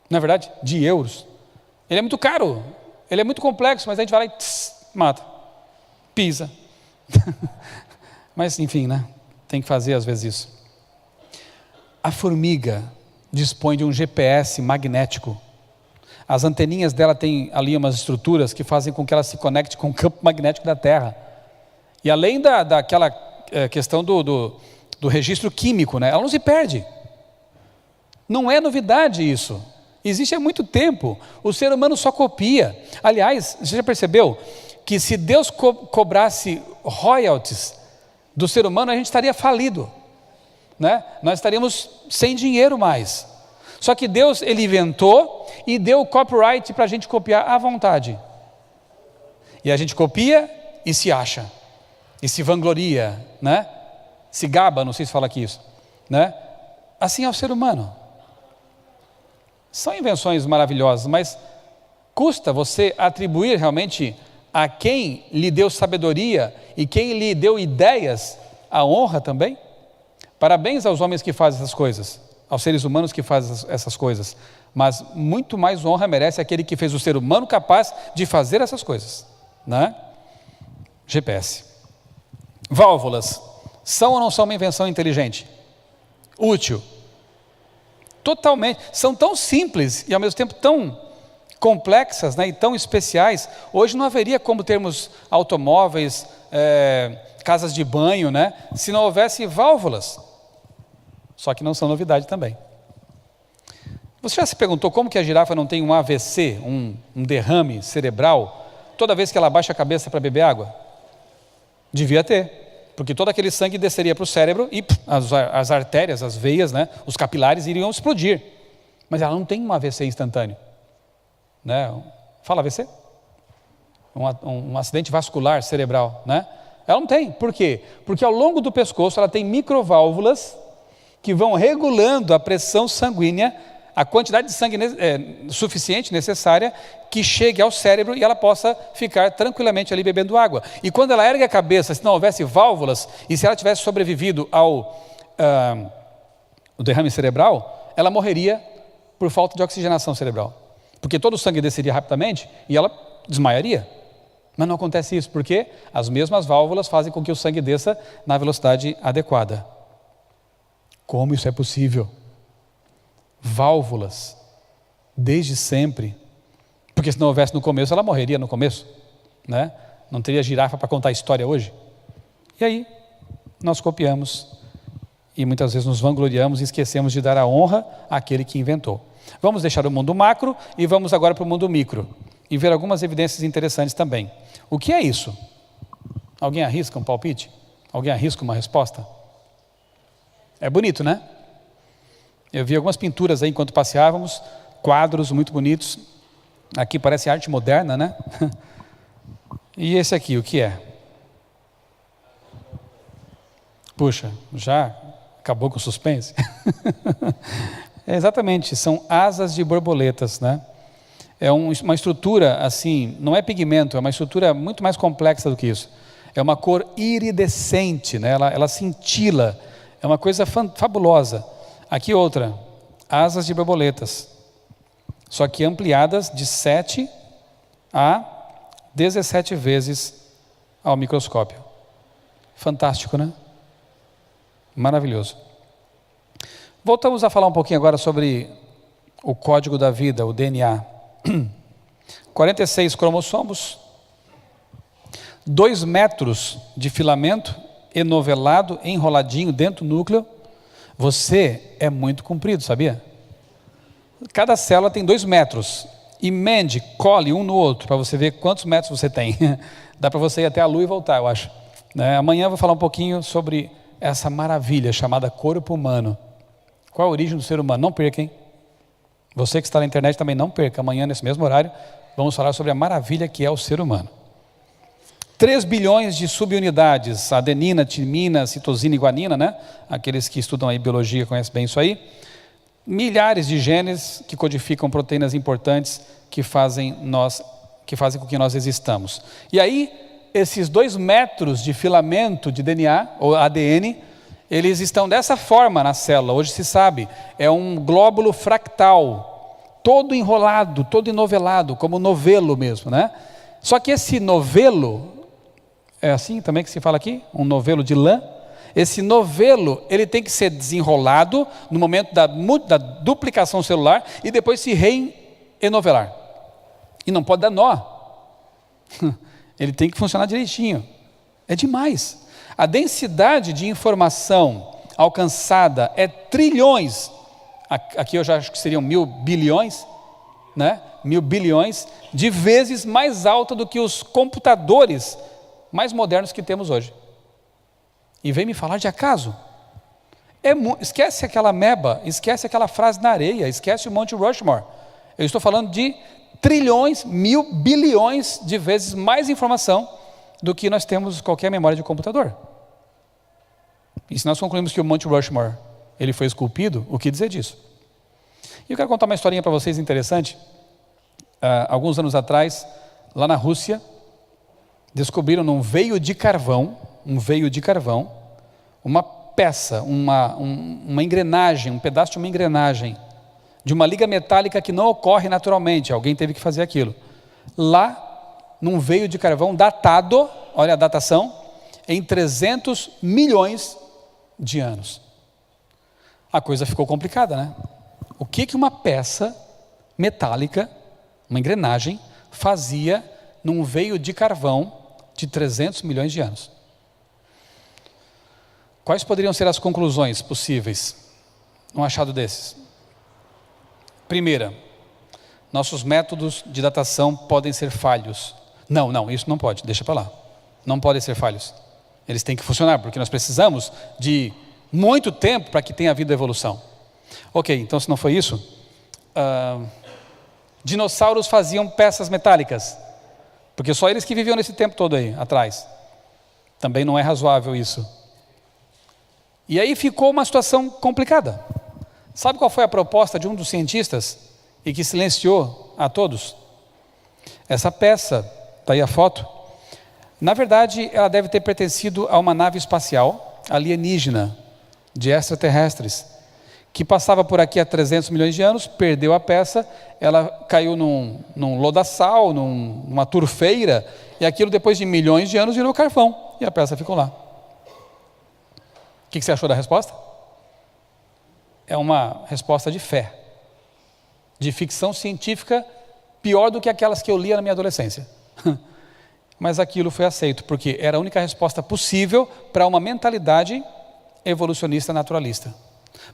Não é verdade? De euros. Ele é muito caro, ele é muito complexo, mas a gente vai lá e mata, pisa. Mas enfim, né? Tem que fazer às vezes isso. A formiga dispõe de um GPS magnético. As anteninhas dela têm ali umas estruturas que fazem com que ela se conecte com o campo magnético da Terra. E além daquela questão do registro químico, né? Ela não se perde. Não é novidade isso. Existe há muito tempo. O ser humano só copia. Aliás, você já percebeu que se Deus cobrasse royalties do ser humano, a gente estaria falido, né? Nós estaríamos sem dinheiro mais. Só que Deus, Ele inventou e deu o copyright para a gente copiar à vontade. E a gente copia e se acha. E se vangloria, né? Se gaba, não sei se fala aqui isso, né? Assim é o ser humano. São invenções maravilhosas, mas custa você atribuir realmente a quem lhe deu sabedoria e quem lhe deu ideias a honra também? Parabéns aos homens que fazem essas coisas, aos seres humanos que fazem essas coisas, mas muito mais honra merece aquele que fez o ser humano capaz de fazer essas coisas, né? GPS. Válvulas, são ou não são uma invenção inteligente? Útil? Totalmente, são tão simples e ao mesmo tempo tão complexas, né, e tão especiais. Hoje não haveria como termos automóveis, casas de banho, né, se não houvesse válvulas. Só que não são novidade também. Você já se perguntou como que a girafa não tem um AVC, um derrame cerebral, toda vez que ela abaixa a cabeça para beber água? Devia ter, porque todo aquele sangue desceria para o cérebro e as artérias, as veias, né, os capilares iriam explodir. Mas ela não tem um AVC instantâneo, né? Fala AVC? Um acidente vascular cerebral, né? Ela não tem. Por quê? Porque ao longo do pescoço ela tem microválvulas que vão regulando a pressão sanguínea, a quantidade de sangue suficiente, necessária, que chegue ao cérebro e ela possa ficar tranquilamente ali bebendo água. E quando ela ergue a cabeça, se não houvesse válvulas, e se ela tivesse sobrevivido ao derrame cerebral, ela morreria por falta de oxigenação cerebral. Porque todo o sangue desceria rapidamente e ela desmaiaria. Mas não acontece isso, porque as mesmas válvulas fazem com que o sangue desça na velocidade adequada. Como isso é possível? Válvulas, desde sempre, porque se não houvesse no começo, ela morreria no começo, né? Não teria girafa para contar a história hoje. E aí, nós copiamos e muitas vezes nos vangloriamos e esquecemos de dar a honra àquele que inventou. Vamos deixar o mundo macro e vamos agora para o mundo micro. e ver algumas evidências interessantes também. O que é isso? Alguém arrisca um palpite? Alguém arrisca uma resposta? É bonito, né? Eu vi algumas pinturas aí enquanto passeávamos, quadros muito bonitos. Aqui parece arte moderna, né? E esse aqui, o que é? Puxa, já acabou com o suspense? Exatamente, são asas de borboletas, né? É uma estrutura assim, não é pigmento, é uma estrutura muito mais complexa do que isso. É uma cor iridescente, né? Ela cintila, é uma coisa fabulosa. Aqui outra, asas de borboletas, só que ampliadas de 7 a 17 vezes ao microscópio. Fantástico, né? Maravilhoso. Voltamos a falar um pouquinho agora sobre o código da vida, o DNA. 46 cromossomos, 2 metros de filamento enovelado, enroladinho dentro do núcleo. Você é muito comprido, sabia? Cada célula tem 2 metros. Emende, cole um no outro, para você ver quantos metros você tem. Dá para você ir até a Lua e voltar, eu acho. Amanhã eu vou falar um pouquinho sobre essa maravilha chamada corpo humano. Qual a origem do ser humano? Não perca, hein? Você que está na internet também não perca. Amanhã, nesse mesmo horário, vamos falar sobre a maravilha que é o ser humano. 3 bilhões de subunidades, adenina, timina, citosina e guanina, né? Aqueles que estudam aí biologia conhecem bem isso aí. Milhares de genes que codificam proteínas importantes que fazem com que nós existamos. E aí, esses 2 metros de filamento de DNA, ou ADN, eles estão dessa forma na célula. Hoje se sabe, é um glóbulo fractal, todo enrolado, todo enovelado, como novelo mesmo, né? Só que esse novelo, é assim também que se fala aqui? Um novelo de lã? Esse novelo, ele tem que ser desenrolado no momento da duplicação celular e depois se reenovelar. E não pode dar nó. Ele tem que funcionar direitinho. É demais. A densidade de informação alcançada é trilhões. Aqui eu já acho que seriam 1000 bilhões, né? 1000 bilhões de vezes mais alta do que os computadores mais modernos que temos hoje. E vem me falar de acaso. Esquece aquela ameba, esquece aquela frase na areia, esquece o Monte Rushmore. Eu estou falando de trilhões, 1000 bilhões de vezes mais informação do que nós temos qualquer memória de computador. E se nós concluímos que o Monte Rushmore ele foi esculpido, o que dizer disso? E eu quero contar uma historinha para vocês interessante. Alguns anos atrás, lá na Rússia, descobriram num veio de carvão, uma peça, uma engrenagem, um pedaço de uma engrenagem, de uma liga metálica que não ocorre naturalmente, alguém teve que fazer aquilo. Lá, num veio de carvão datado, olha a datação, em 300 milhões de anos. A coisa ficou complicada, né? O que uma peça metálica, uma engrenagem, fazia num veio de carvão de 300 milhões de anos? Quais poderiam ser as conclusões possíveis num achado desses? Primeira, nossos métodos de datação podem ser falhos. Não, isso não pode, deixa para lá. Não podem ser falhos. Eles têm que funcionar, porque nós precisamos de muito tempo para que tenha havido evolução. Ok, então se não foi isso, dinossauros faziam peças metálicas, porque só eles que viviam nesse tempo todo aí, atrás. Também não é razoável isso. E aí ficou uma situação complicada. Sabe qual foi a proposta de um dos cientistas, e que silenciou a todos? Essa peça, está aí a foto, na verdade ela deve ter pertencido a uma nave espacial alienígena, de extraterrestres, que passava por aqui há 300 milhões de anos, perdeu a peça, ela caiu num lodaçal, numa turfeira, e aquilo depois de milhões de anos virou carvão, e a peça ficou lá. O que você achou da resposta? É uma resposta de fé, de ficção científica, pior do que aquelas que eu lia na minha adolescência. Mas aquilo foi aceito, porque era a única resposta possível para uma mentalidade evolucionista naturalista.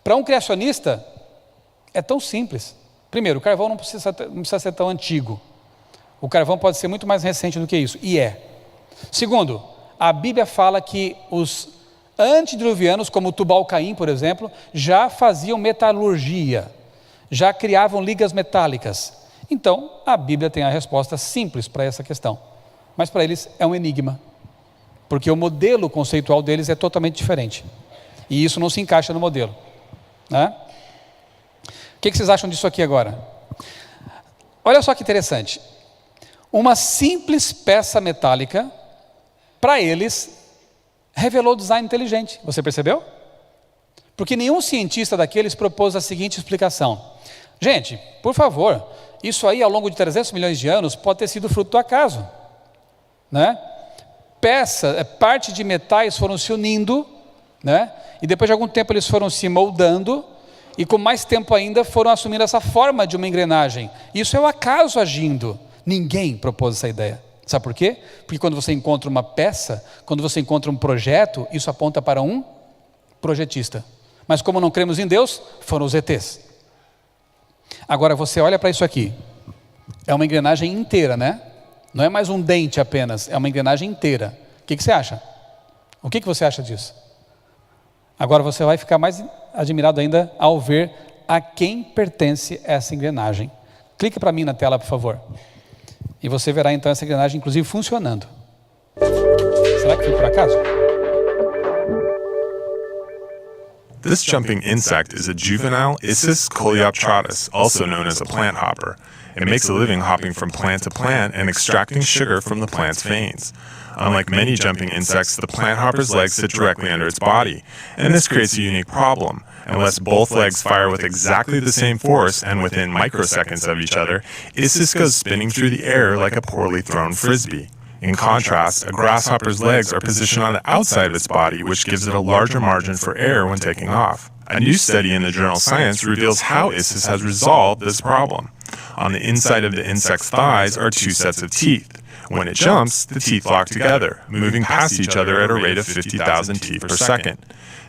Para um criacionista, é tão simples. Primeiro, o carvão não precisa ser tão antigo. O carvão pode ser muito mais recente do que isso, e é. Segundo, a Bíblia fala que os antediluvianos, como Tubal-Caim, por exemplo, já faziam metalurgia, já criavam ligas metálicas. Então, a Bíblia tem a resposta simples para essa questão. Mas para eles é um enigma, porque o modelo conceitual deles é totalmente diferente. E isso não se encaixa no modelo, né? O que vocês acham disso aqui agora? Olha só que interessante. Uma simples peça metálica, para eles, revelou design inteligente. Você percebeu? Porque nenhum cientista daqueles propôs a seguinte explicação. Gente, por favor, isso aí ao longo de 300 milhões de anos pode ter sido fruto do acaso, né? Parte de metais foram se unindo, né? E depois de algum tempo eles foram se moldando, e com mais tempo ainda foram assumindo essa forma de uma engrenagem. Isso é o acaso agindo. Ninguém propôs essa ideia. Sabe por quê? Porque quando você encontra uma peça, quando você encontra um projeto, isso aponta para um projetista. Mas como não cremos em Deus, foram os ETs. Agora você olha para isso aqui. É uma engrenagem inteira, né? Não é mais um dente apenas, é uma engrenagem inteira. O que você acha? O que você acha disso? Agora você vai ficar mais admirado ainda ao ver a quem pertence essa engrenagem. Clique para mim na tela, por favor. E você verá então essa engrenagem, inclusive, funcionando. Será que foi por acaso? This jumping insect is a juvenile Issus coleoptratus, also known as a plant hopper. It makes a living hopping from plant to plant and extracting sugar from the plant's veins. Unlike many jumping insects, the plant hopper's legs sit directly under its body, and this creates a unique problem. Unless both legs fire with exactly the same force and within microseconds of each other, Issus goes spinning through the air like a poorly thrown frisbee. In contrast, a grasshopper's legs are positioned on the outside of its body, which gives it a larger margin for air when taking off. A new study in the journal Science reveals how Issus has resolved this problem. On the inside of the insect's thighs are two sets of teeth. When it jumps, the teeth lock together, moving past each other at a rate of 50,000 teeth per second.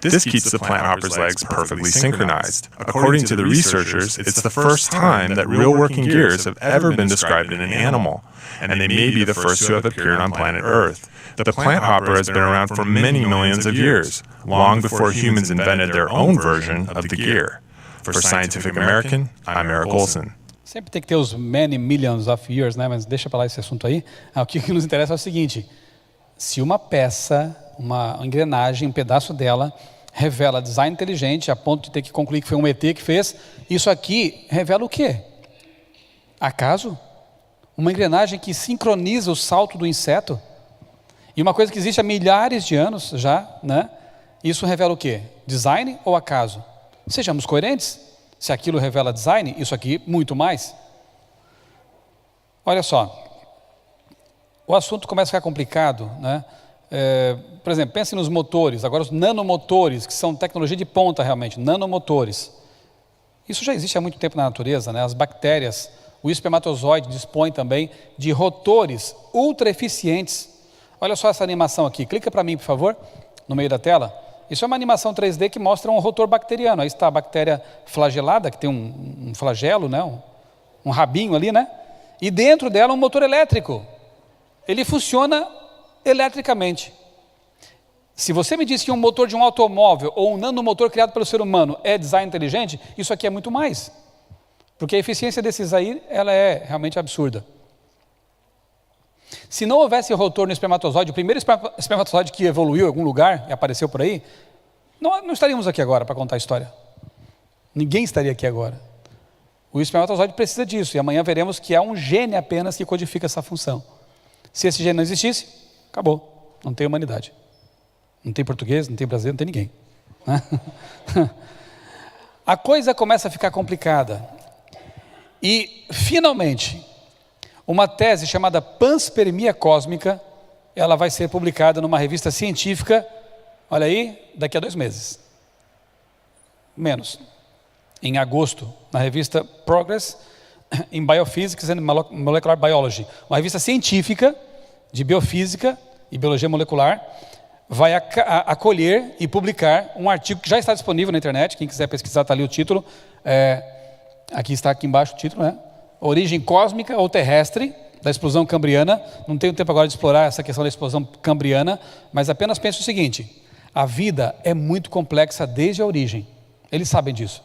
This keeps the plant hopper's legs perfectly synchronized. According to the researchers, it's the first time that real working gears have ever been described in an animal, and they may be the first to have appeared on planet Earth. The plant hopper has been around for many millions of years, long before humans invented their own version of the gear. For Scientific American, I'm Eric Olson. Sempre tem que ter os many millions of years, né? Mas deixa para lá esse assunto aí. O que nos interessa é o seguinte: se uma peça, uma engrenagem, um pedaço dela, revela design inteligente, a ponto de ter que concluir que foi um ET que fez, isso aqui revela o quê? Acaso? Uma engrenagem que sincroniza o salto do inseto? E uma coisa que existe há milhares de anos já, né? Isso revela o quê? Design ou acaso? Sejamos coerentes. Se aquilo revela design, isso aqui muito mais. Olha só, o assunto começa a ficar complicado, né? Por exemplo, pense nos motores, agora os nanomotores, que são tecnologia de ponta realmente, nanomotores. Isso já existe há muito tempo na natureza, né? As bactérias, o espermatozoide dispõe também de rotores ultra eficientes. Olha só essa animação aqui, clica para mim, por favor, no meio da tela. Isso é uma animação 3D que mostra um rotor bacteriano. Aí está a bactéria flagelada, que tem um flagelo, né? um rabinho ali, né? E dentro dela um motor elétrico. Ele funciona eletricamente. Se você me diz que um motor de um automóvel ou um nanomotor criado pelo ser humano é design inteligente, isso aqui é muito mais. Porque a eficiência desses aí, ela é realmente absurda. Se não houvesse rotor no espermatozoide, o primeiro espermatozoide que evoluiu em algum lugar e apareceu por aí, não estaríamos aqui agora para contar a história. Ninguém estaria aqui agora. O espermatozoide precisa disso, e amanhã veremos que há um gene apenas que codifica essa função. Se esse gene não existisse, acabou, não tem humanidade. Não tem português, não tem brasileiro, não tem ninguém. A coisa começa a ficar complicada. E, finalmente, uma tese chamada panspermia cósmica, ela vai ser publicada numa revista científica, olha aí, daqui a 2 meses. Menos. Em agosto, na revista Progress in Biophysics and Molecular Biology. Uma revista científica de biofísica e biologia molecular, vai acolher e publicar um artigo que já está disponível na internet. Quem quiser pesquisar, está ali o título. Aqui embaixo o título, né? Origem cósmica ou terrestre da explosão cambriana. Não tenho tempo agora de explorar essa questão da explosão cambriana, mas apenas pense o seguinte: a vida é muito complexa desde a origem. Eles sabem disso.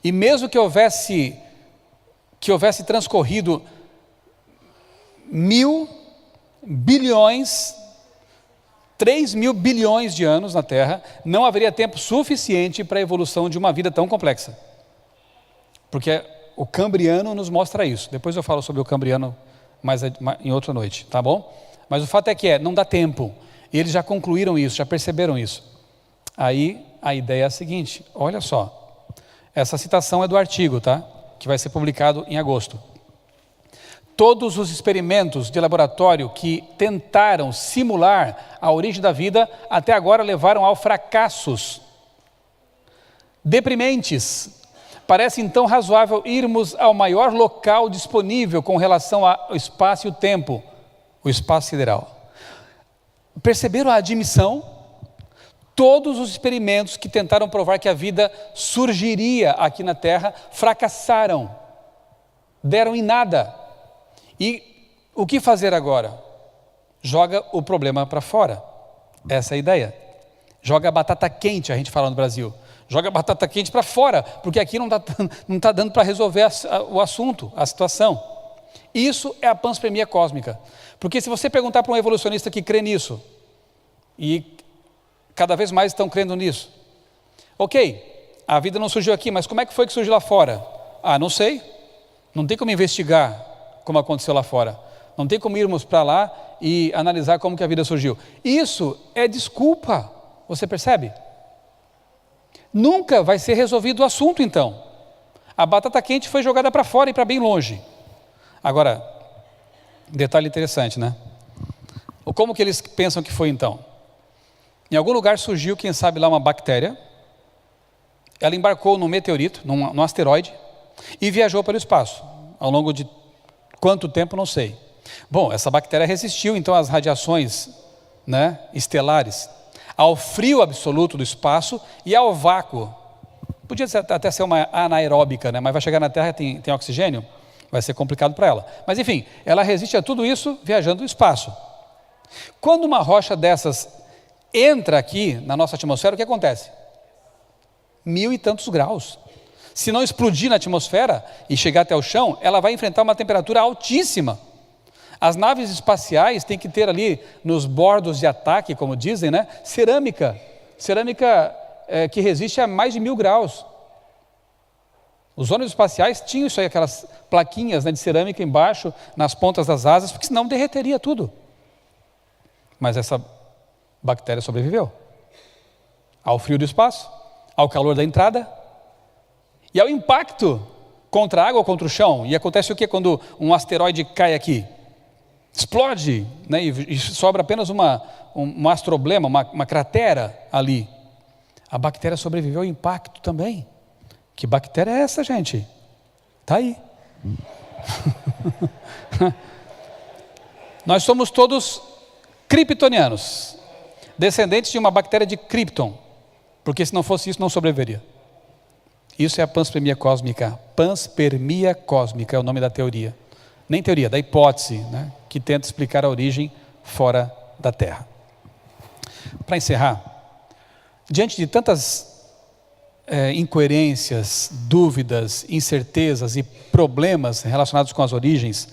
E mesmo que houvesse transcorrido 1.000 bilhões, 3.000 bilhões de anos na Terra, não haveria tempo suficiente para a evolução de uma vida tão complexa. Porque o Cambriano nos mostra isso. Depois eu falo sobre o Cambriano em outra noite, tá bom? Mas o fato é que não dá tempo. E eles já concluíram isso, já perceberam isso. Aí a ideia é a seguinte: olha só. Essa citação é do artigo, tá? Que vai ser publicado em agosto. Todos os experimentos de laboratório que tentaram simular a origem da vida até agora levaram ao fracassos deprimentes. Parece então razoável irmos ao maior local disponível com relação ao espaço e o tempo, o espaço sideral. Perceberam a admissão? Todos os experimentos que tentaram provar que a vida surgiria aqui na Terra fracassaram, deram em nada. E o que fazer agora? Joga o problema para fora. Essa é a ideia. Joga a batata quente, a gente fala no Brasil. Joga a batata quente para fora, porque aqui não está dando para resolver o assunto, a situação. Isso é a panspermia cósmica. Porque se você perguntar para um evolucionista que crê nisso, e cada vez mais estão crendo nisso. Ok, a vida não surgiu aqui, mas como é que foi que surgiu lá fora? Não sei. Não tem como investigar como aconteceu lá fora. Não tem como irmos para lá e analisar como que a vida surgiu. Isso é desculpa, você percebe? Nunca vai ser resolvido o assunto então. A batata quente foi jogada para fora e para bem longe. Agora, detalhe interessante, né? Como que eles pensam que foi então? Em algum lugar surgiu, quem sabe lá, uma bactéria. Ela embarcou num meteorito, num asteroide, e viajou para o espaço. Ao longo de quanto tempo, não sei. Bom, essa bactéria resistiu então às radiações, né, estelares, ao frio absoluto do espaço e ao vácuo. Podia até ser uma anaeróbica, né, mas vai chegar na Terra, tem oxigênio, vai ser complicado para ela. Mas enfim, ela resiste a tudo isso viajando no espaço. Quando uma rocha dessas entra aqui na nossa atmosfera, o que acontece? 1.000 e tantos graus. Se não explodir na atmosfera e chegar até o chão, ela vai enfrentar uma temperatura altíssima. As naves espaciais têm que ter ali nos bordos de ataque, como dizem, né, cerâmica que resiste a mais de 1.000 graus. Os ônibus espaciais tinham isso aí, aquelas plaquinhas, né, de cerâmica embaixo, nas pontas das asas, porque senão derreteria tudo. Mas essa bactéria sobreviveu ao frio do espaço, ao calor da entrada e ao impacto contra a água ou contra o chão. E acontece o que quando um asteroide cai aqui? Explode, né, e sobra apenas um astroblema, uma cratera ali. A bactéria sobreviveu ao impacto também. Que bactéria é essa, gente? Está aí. Nós somos todos kryptonianos, descendentes de uma bactéria de Krypton, porque se não fosse isso, não sobreviveria. Isso é a panspermia cósmica. Panspermia cósmica é o nome da teoria. Nem teoria, da hipótese, né, que tenta explicar a origem fora da Terra. Para encerrar, diante de tantas incoerências, dúvidas, incertezas e problemas relacionados com as origens,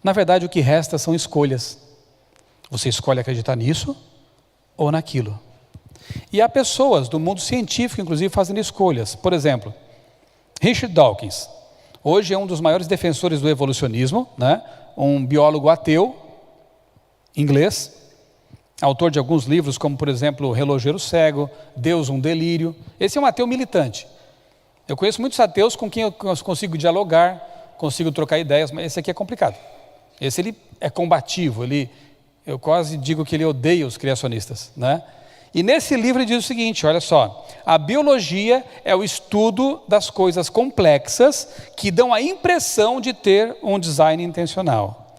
na verdade o que resta são escolhas. Você escolhe acreditar nisso ou naquilo. E há pessoas do mundo científico, inclusive, fazendo escolhas. Por exemplo, Richard Dawkins, hoje é um dos maiores defensores do evolucionismo, né? Um biólogo ateu, inglês, autor de alguns livros, como por exemplo, O Relojeiro Cego, Deus, um Delírio. Esse é um ateu militante. Eu conheço muitos ateus com quem eu consigo dialogar, consigo trocar ideias, mas esse aqui é complicado. Esse ele é combativo, eu quase digo que ele odeia os criacionistas, né? E nesse livro ele diz o seguinte, olha só: a biologia é o estudo das coisas complexas que dão a impressão de ter um design intencional.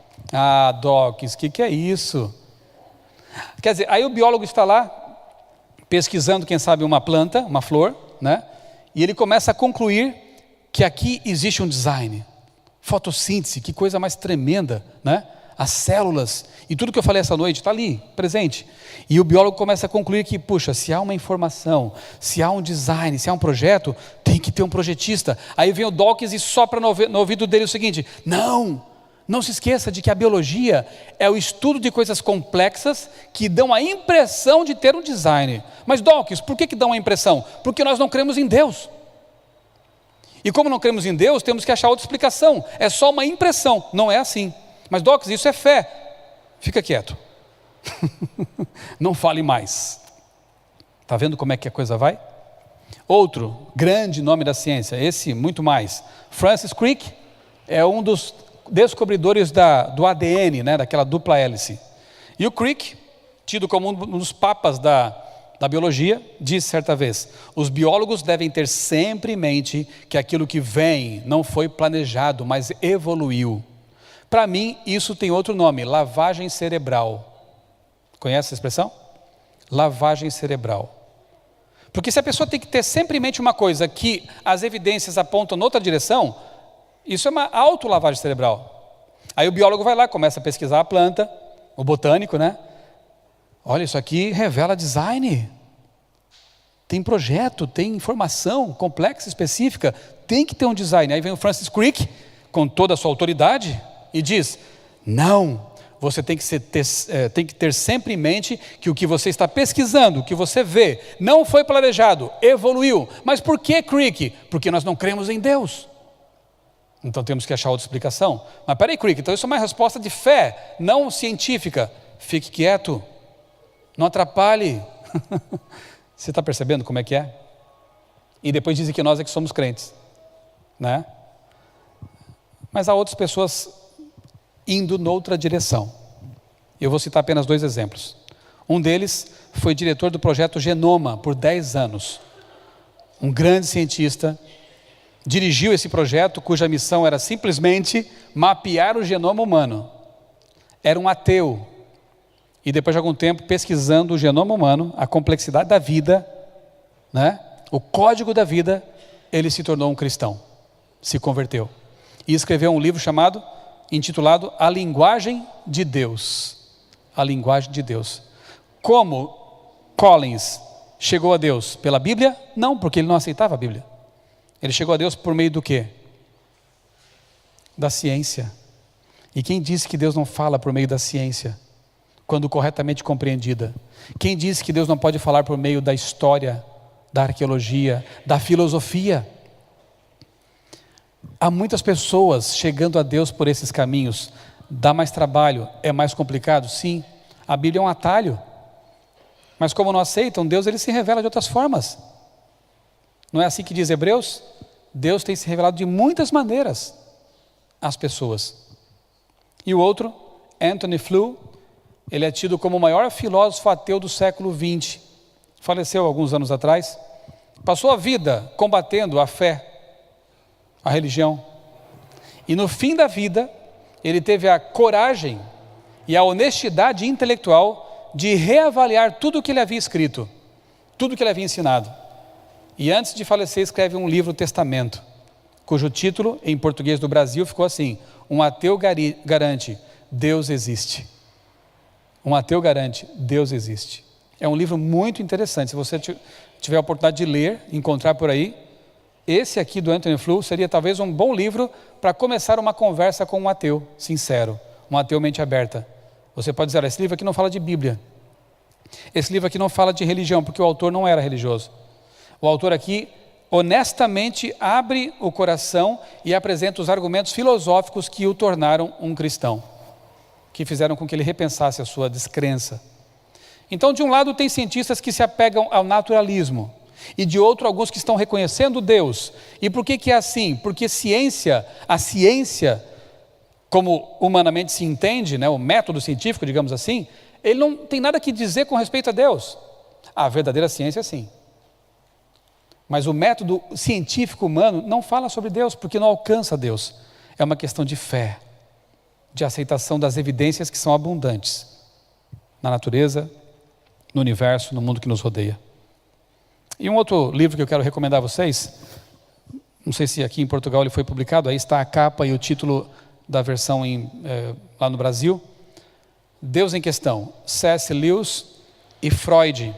Dawkins, o que é isso? Quer dizer, aí o biólogo está lá pesquisando, quem sabe, uma planta, uma flor, né? E ele começa a concluir que aqui existe um design. Fotossíntese, que coisa mais tremenda, né? as células, e tudo que eu falei essa noite está ali, presente. E o biólogo começa a concluir que, puxa, se há uma informação, se há um design, se há um projeto, tem que ter um projetista. Aí vem o Dawkins e sopra no ouvido dele o seguinte: não se esqueça de que a biologia é o estudo de coisas complexas que dão a impressão de ter um design. Mas Dawkins, por que dão a impressão? Porque nós não cremos em Deus. E como não cremos em Deus, temos que achar outra explicação. É só uma impressão, não é assim. Mas Dawkins, isso é fé. Fica quieto. Não fale mais. Está vendo como é que a coisa vai? Outro grande nome da ciência, esse muito mais. Francis Crick é um dos descobridores do ADN, né, daquela dupla hélice. E o Crick, tido como um dos papas da biologia, disse certa vez: os biólogos devem ter sempre em mente que aquilo que vem não foi planejado, mas evoluiu. Para mim, isso tem outro nome: lavagem cerebral. Conhece essa expressão? Lavagem cerebral. Porque se a pessoa tem que ter sempre em mente uma coisa, que as evidências apontam noutra direção, isso é uma autolavagem cerebral. Aí o biólogo vai lá, começa a pesquisar a planta, o botânico, né? Olha, isso aqui revela design. Tem projeto, tem informação complexa, específica, tem que ter um design. Aí vem o Francis Crick, com toda a sua autoridade, e diz: não, você tem que ter sempre em mente que o que você está pesquisando, o que você vê, não foi planejado, evoluiu. Mas por que, Crick? Porque nós não cremos em Deus. Então temos que achar outra explicação. Mas peraí, Crick, então isso é uma resposta de fé, não científica. Fique quieto, não atrapalhe. Você está percebendo como é que é? E depois dizem que nós é que somos crentes, né? Mas há outras pessoas indo noutra direção. Eu vou citar apenas 2 exemplos. Um deles foi diretor do projeto Genoma por 10 anos. Um grande cientista dirigiu esse projeto, cuja missão era simplesmente mapear o genoma humano. Era um ateu. E depois de algum tempo, pesquisando o genoma humano, a complexidade da vida, né, o código da vida, ele se tornou um cristão, se converteu. E escreveu um livro intitulado A Linguagem de Deus. A Linguagem de Deus. Como Collins chegou a Deus? Pela Bíblia? Não, porque ele não aceitava a Bíblia. Ele chegou a Deus por meio do quê? Da ciência. E quem disse que Deus não fala por meio da ciência, quando corretamente compreendida? Quem disse que Deus não pode falar por meio da história, da arqueologia, da filosofia? Há muitas pessoas chegando a Deus por esses caminhos. Dá mais trabalho? É mais complicado? Sim. A Bíblia é um atalho. Mas como não aceitam Deus, ele se revela de outras formas. Não é assim que diz Hebreus? Deus tem se revelado de muitas maneiras às pessoas. E o outro, Anthony Flew, ele é tido como o maior filósofo ateu do século XX. Faleceu alguns anos atrás. Passou a vida combatendo a fé, a religião. E no fim da vida, ele teve a coragem e a honestidade intelectual de reavaliar tudo o que ele havia escrito, tudo o que ele havia ensinado. E antes de falecer, escreve um livro, Testamento, cujo título, em português do Brasil, ficou assim: Um ateu garante, Deus existe. Um ateu garante, Deus existe. É um livro muito interessante. Se você tiver a oportunidade de ler, encontrar por aí, esse aqui do Anthony Flew seria talvez um bom livro para começar uma conversa com um ateu sincero, um ateu mente aberta. Você pode dizer: esse livro aqui não fala de Bíblia, esse livro aqui não fala de religião, porque o autor não era religioso. O autor aqui honestamente abre o coração e apresenta os argumentos filosóficos que o tornaram um cristão, que fizeram com que ele repensasse a sua descrença. Então, de um lado, tem cientistas que se apegam ao naturalismo, e de outro, alguns que estão reconhecendo Deus. E por que é assim? Porque a ciência, como humanamente se entende, né, o método científico, digamos assim, ele não tem nada que dizer com respeito a Deus. A verdadeira ciência, sim. Mas o método científico humano não fala sobre Deus, porque não alcança Deus. É uma questão de fé, de aceitação das evidências que são abundantes na natureza, no universo, no mundo que nos rodeia. E um outro livro que eu quero recomendar a vocês, não sei se aqui em Portugal ele foi publicado, aí está a capa e o título da versão lá no Brasil. Deus em questão, C.S. Lewis e Freud.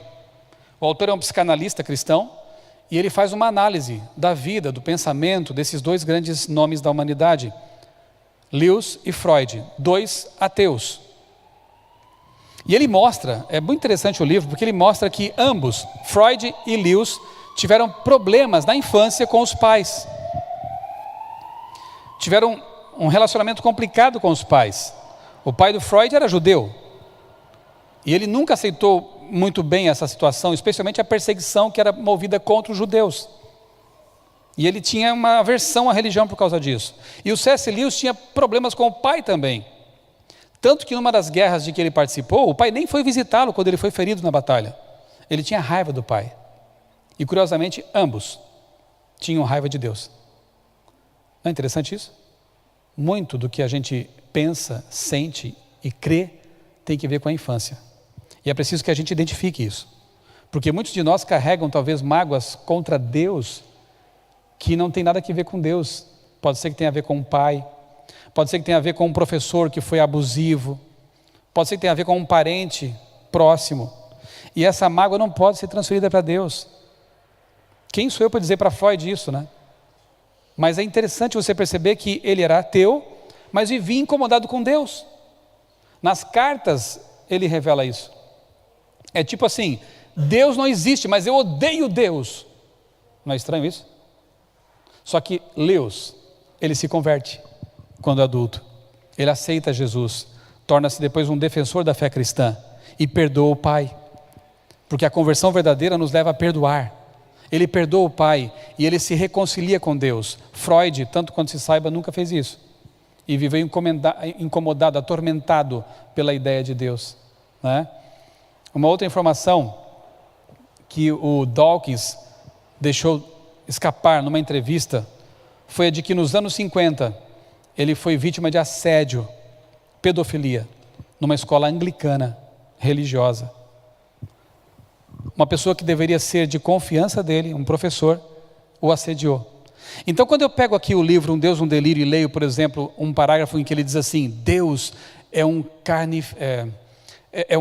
O autor é um psicanalista cristão e ele faz uma análise da vida, do pensamento desses dois grandes nomes da humanidade, Lewis e Freud, dois ateus. E ele mostra, é muito interessante o livro, porque ele mostra que ambos, Freud e Lewis, tiveram problemas na infância com os pais. Tiveram um relacionamento complicado com os pais. O pai do Freud era judeu. E ele nunca aceitou muito bem essa situação, especialmente a perseguição que era movida contra os judeus. E ele tinha uma aversão à religião por causa disso. E o C.S. Lewis tinha problemas com o pai também. Tanto que numa das guerras de que ele participou, o pai nem foi visitá-lo quando ele foi ferido na batalha. Ele tinha raiva do pai. E curiosamente, ambos tinham raiva de Deus. Não é interessante isso? Muito do que a gente pensa, sente e crê tem que ver com a infância. E é preciso que a gente identifique isso. Porque muitos de nós carregam talvez mágoas contra Deus que não tem nada a ver com Deus. Pode ser que tenha a ver com um pai, pode ser que tenha a ver com um professor que foi abusivo, pode ser que tenha a ver com um parente próximo. E essa mágoa não pode ser transferida para Deus. Quem sou eu para dizer para Freud isso, né? Mas é interessante você perceber que ele era ateu, mas vivia incomodado com Deus. Nas cartas ele revela isso. É tipo assim, Deus não existe, mas eu odeio Deus. Não é estranho isso? Só que Lewis, ele se converte quando adulto. Ele aceita Jesus, torna-se depois um defensor da fé cristã e perdoa o pai. Porque a conversão verdadeira nos leva a perdoar. Ele perdoa o pai e ele se reconcilia com Deus. Freud, tanto quanto se saiba, nunca fez isso. E viveu incomodado, atormentado pela ideia de Deus, né? Uma outra informação que o Dawkins deixou escapar numa entrevista foi a de que nos anos 50 ele foi vítima de assédio, pedofilia, numa escola anglicana religiosa. Uma pessoa que deveria ser de confiança dele, um professor, o assediou. Então, quando eu pego aqui o livro Um Deus, um Delírio e leio, por exemplo, um parágrafo em que ele diz assim: Deus é um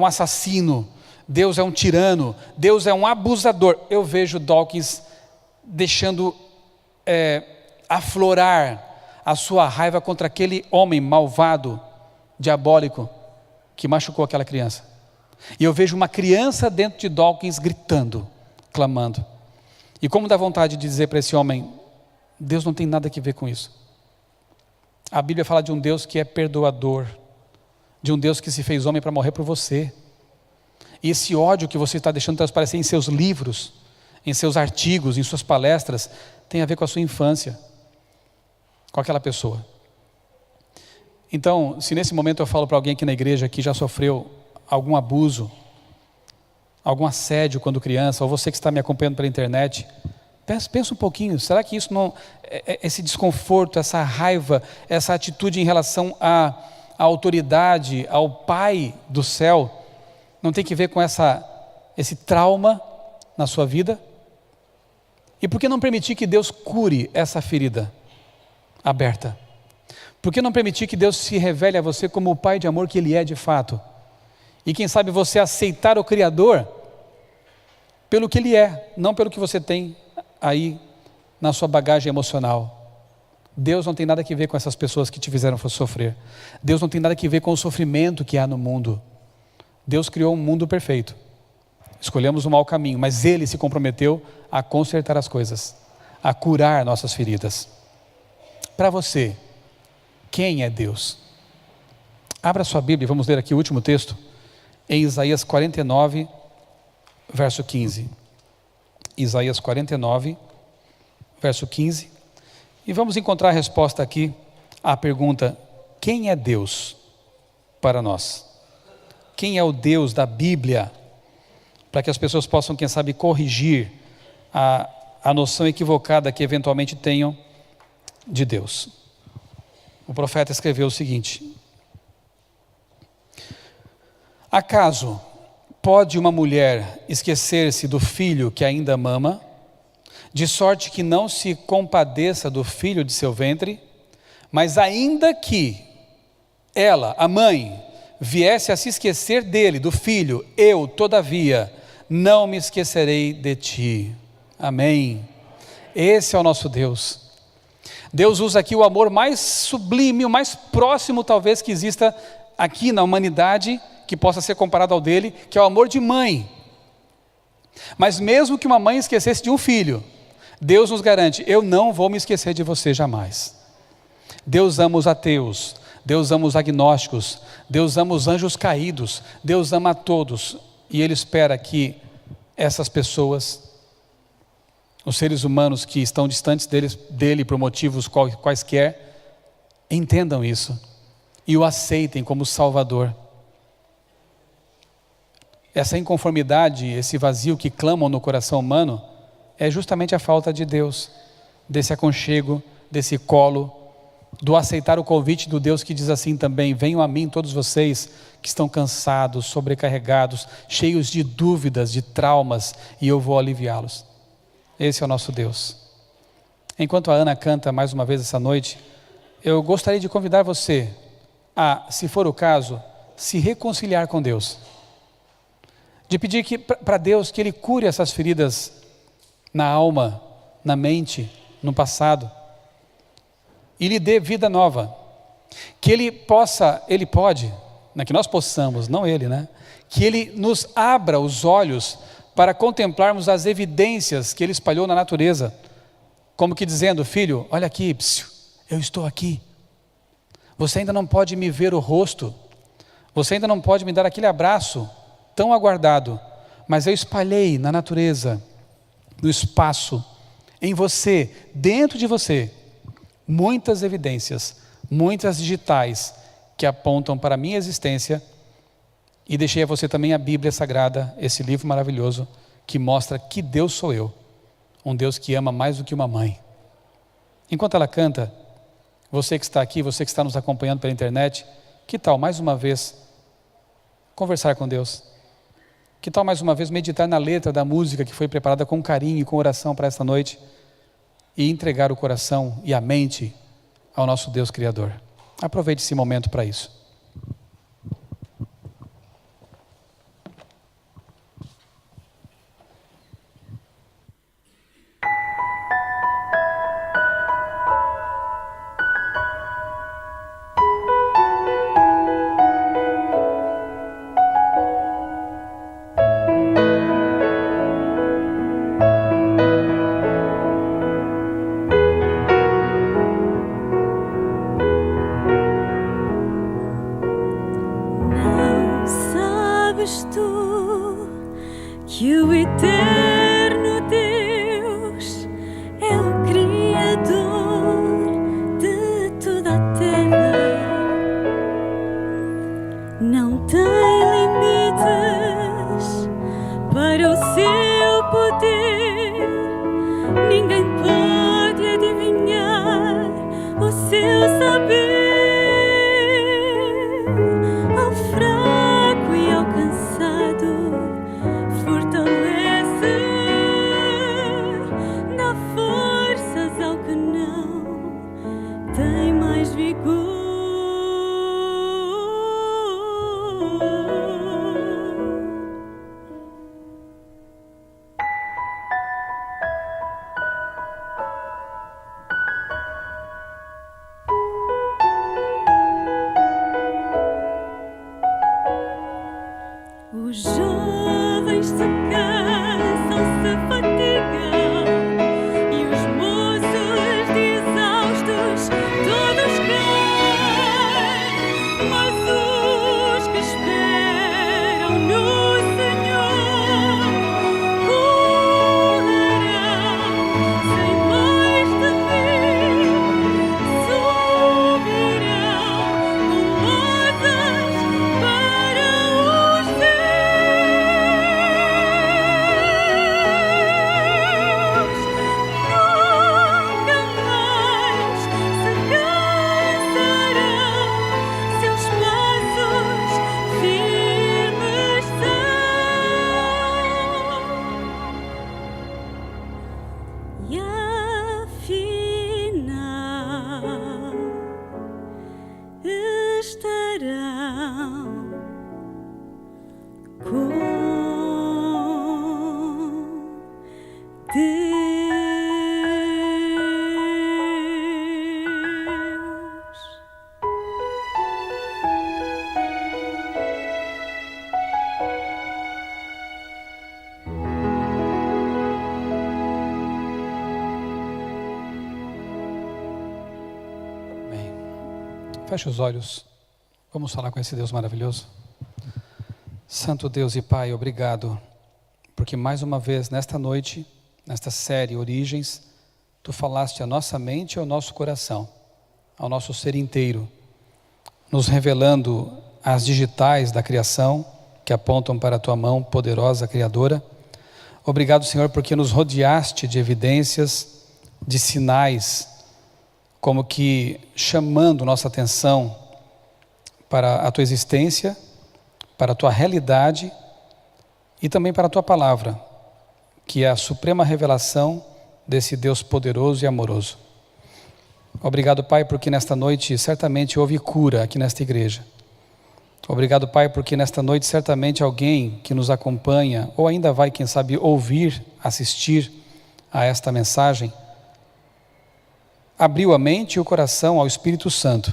assassino, Deus é um tirano, Deus é um abusador. Eu vejo Dawkins deixando aflorar a sua raiva contra aquele homem malvado, diabólico, que machucou aquela criança. E eu vejo uma criança dentro de Dawkins gritando, clamando. E como dá vontade de dizer para esse homem: Deus não tem nada a ver com isso. A Bíblia fala de um Deus que é perdoador, de um Deus que se fez homem para morrer por você. E esse ódio que você está deixando transparecer em seus livros, em seus artigos, em suas palestras, tem a ver com a sua infância, com aquela pessoa. Então, se nesse momento eu falo para alguém aqui na igreja que já sofreu algum abuso, algum assédio quando criança, ou você que está me acompanhando pela internet, pensa um pouquinho, será que isso não, esse desconforto, essa raiva, essa atitude em relação à autoridade, ao Pai do céu, não tem que ver com esse trauma na sua vida? E por que não permitir que Deus cure essa ferida aberta? Por que não permitir que Deus se revele a você como o Pai de amor que Ele é de fato? E quem sabe você aceitar o Criador pelo que Ele é, não pelo que você tem aí na sua bagagem emocional. Deus não tem nada a ver com essas pessoas que te fizeram sofrer. Deus não tem nada a ver com o sofrimento que há no mundo. Deus criou um mundo perfeito. Escolhemos o mau caminho, mas Ele se comprometeu a consertar as coisas, a curar nossas feridas. Para você, quem é Deus? Abra sua Bíblia e vamos ler aqui o último texto, em Isaías 49, verso 15. Isaías 49, verso 15. E vamos encontrar a resposta aqui à pergunta: quem é Deus para nós? Quem é o Deus da Bíblia? Para que as pessoas possam, quem sabe, corrigir a noção equivocada que eventualmente tenham de Deus. O profeta escreveu o seguinte: acaso pode uma mulher esquecer-se do filho que ainda mama, de sorte que não se compadeça do filho de seu ventre? Mas ainda que ela, a mãe, viesse a se esquecer dele, do filho, eu, todavia, não me esquecerei de ti. Amém. Esse é o nosso Deus. Deus usa aqui o amor mais sublime, o mais próximo talvez que exista aqui na humanidade, que possa ser comparado ao dele, que é o amor de mãe. Mas mesmo que uma mãe esquecesse de um filho, Deus nos garante, eu não vou me esquecer de você jamais. Deus ama os ateus, Deus ama os agnósticos, Deus ama os anjos caídos, Deus ama a todos, e Ele espera que essas pessoas, os seres humanos que estão distantes dele por motivos quaisquer, entendam isso e o aceitem como Salvador. Essa inconformidade, esse vazio que clamam no coração humano, é justamente a falta de Deus, desse aconchego, desse colo, do aceitar o convite do Deus que diz assim também: venham a mim todos vocês que estão cansados, sobrecarregados, cheios de dúvidas, de traumas, e eu vou aliviá-los. Esse é o nosso Deus. Enquanto a Ana canta mais uma vez essa noite, eu gostaria de convidar você a, se for o caso, se reconciliar com Deus. De pedir para Deus que Ele cure essas feridas na alma, na mente, no passado, e lhe dê vida nova. Que Ele pode, que nós possamos, não Ele, né? Que Ele nos abra os olhos para contemplarmos as evidências que Ele espalhou na natureza, como que dizendo: filho, olha aqui, eu estou aqui. Você ainda não pode me ver o rosto, você ainda não pode me dar aquele abraço tão aguardado, mas eu espalhei na natureza, no espaço, em você, dentro de você, muitas evidências, muitas digitais que apontam para a minha existência, e deixei a você também a Bíblia Sagrada, esse livro maravilhoso que mostra que Deus sou eu, um Deus que ama mais do que uma mãe. Enquanto ela canta, você que está aqui, você que está nos acompanhando pela internet, que tal mais uma vez conversar com Deus? Que tal mais uma vez meditar na letra da música que foi preparada com carinho e com oração para esta noite, e entregar o coração e a mente ao nosso Deus Criador? Aproveite esse momento para isso. Todos Feche os olhos. Vamos falar com esse Deus maravilhoso. Santo Deus e Pai, obrigado, porque mais uma vez nesta noite, nesta série Origens, Tu falaste à nossa mente e ao nosso coração, ao nosso ser inteiro, nos revelando as digitais da criação que apontam para a Tua mão poderosa, Criadora. Obrigado, Senhor, porque nos rodeaste de evidências, de sinais, como que chamando nossa atenção para a Tua existência, para a Tua realidade e também para a Tua palavra, que é a suprema revelação desse Deus poderoso e amoroso. Obrigado, Pai, porque nesta noite certamente houve cura aqui nesta igreja. Obrigado, Pai, porque nesta noite certamente alguém que nos acompanha, ou ainda vai, quem sabe, ouvir, assistir a esta mensagem, abriu a mente e o coração ao Espírito Santo.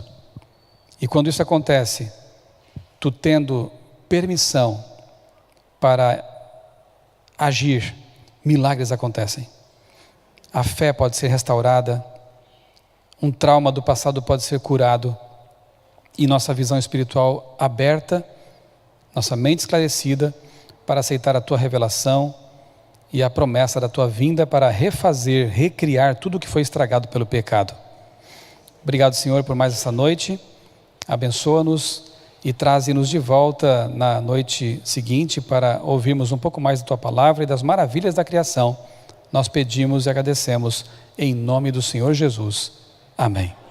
E quando isso acontece, Tu tendo permissão para agir, milagres acontecem. A fé pode ser restaurada, um trauma do passado pode ser curado, e nossa visão espiritual aberta, nossa mente esclarecida para aceitar a Tua revelação e a promessa da Tua vinda para refazer, recriar tudo que foi estragado pelo pecado. Obrigado, Senhor, por mais essa noite. Abençoa-nos e traze-nos de volta na noite seguinte para ouvirmos um pouco mais da Tua palavra e das maravilhas da criação. Nós pedimos e agradecemos em nome do Senhor Jesus. Amém.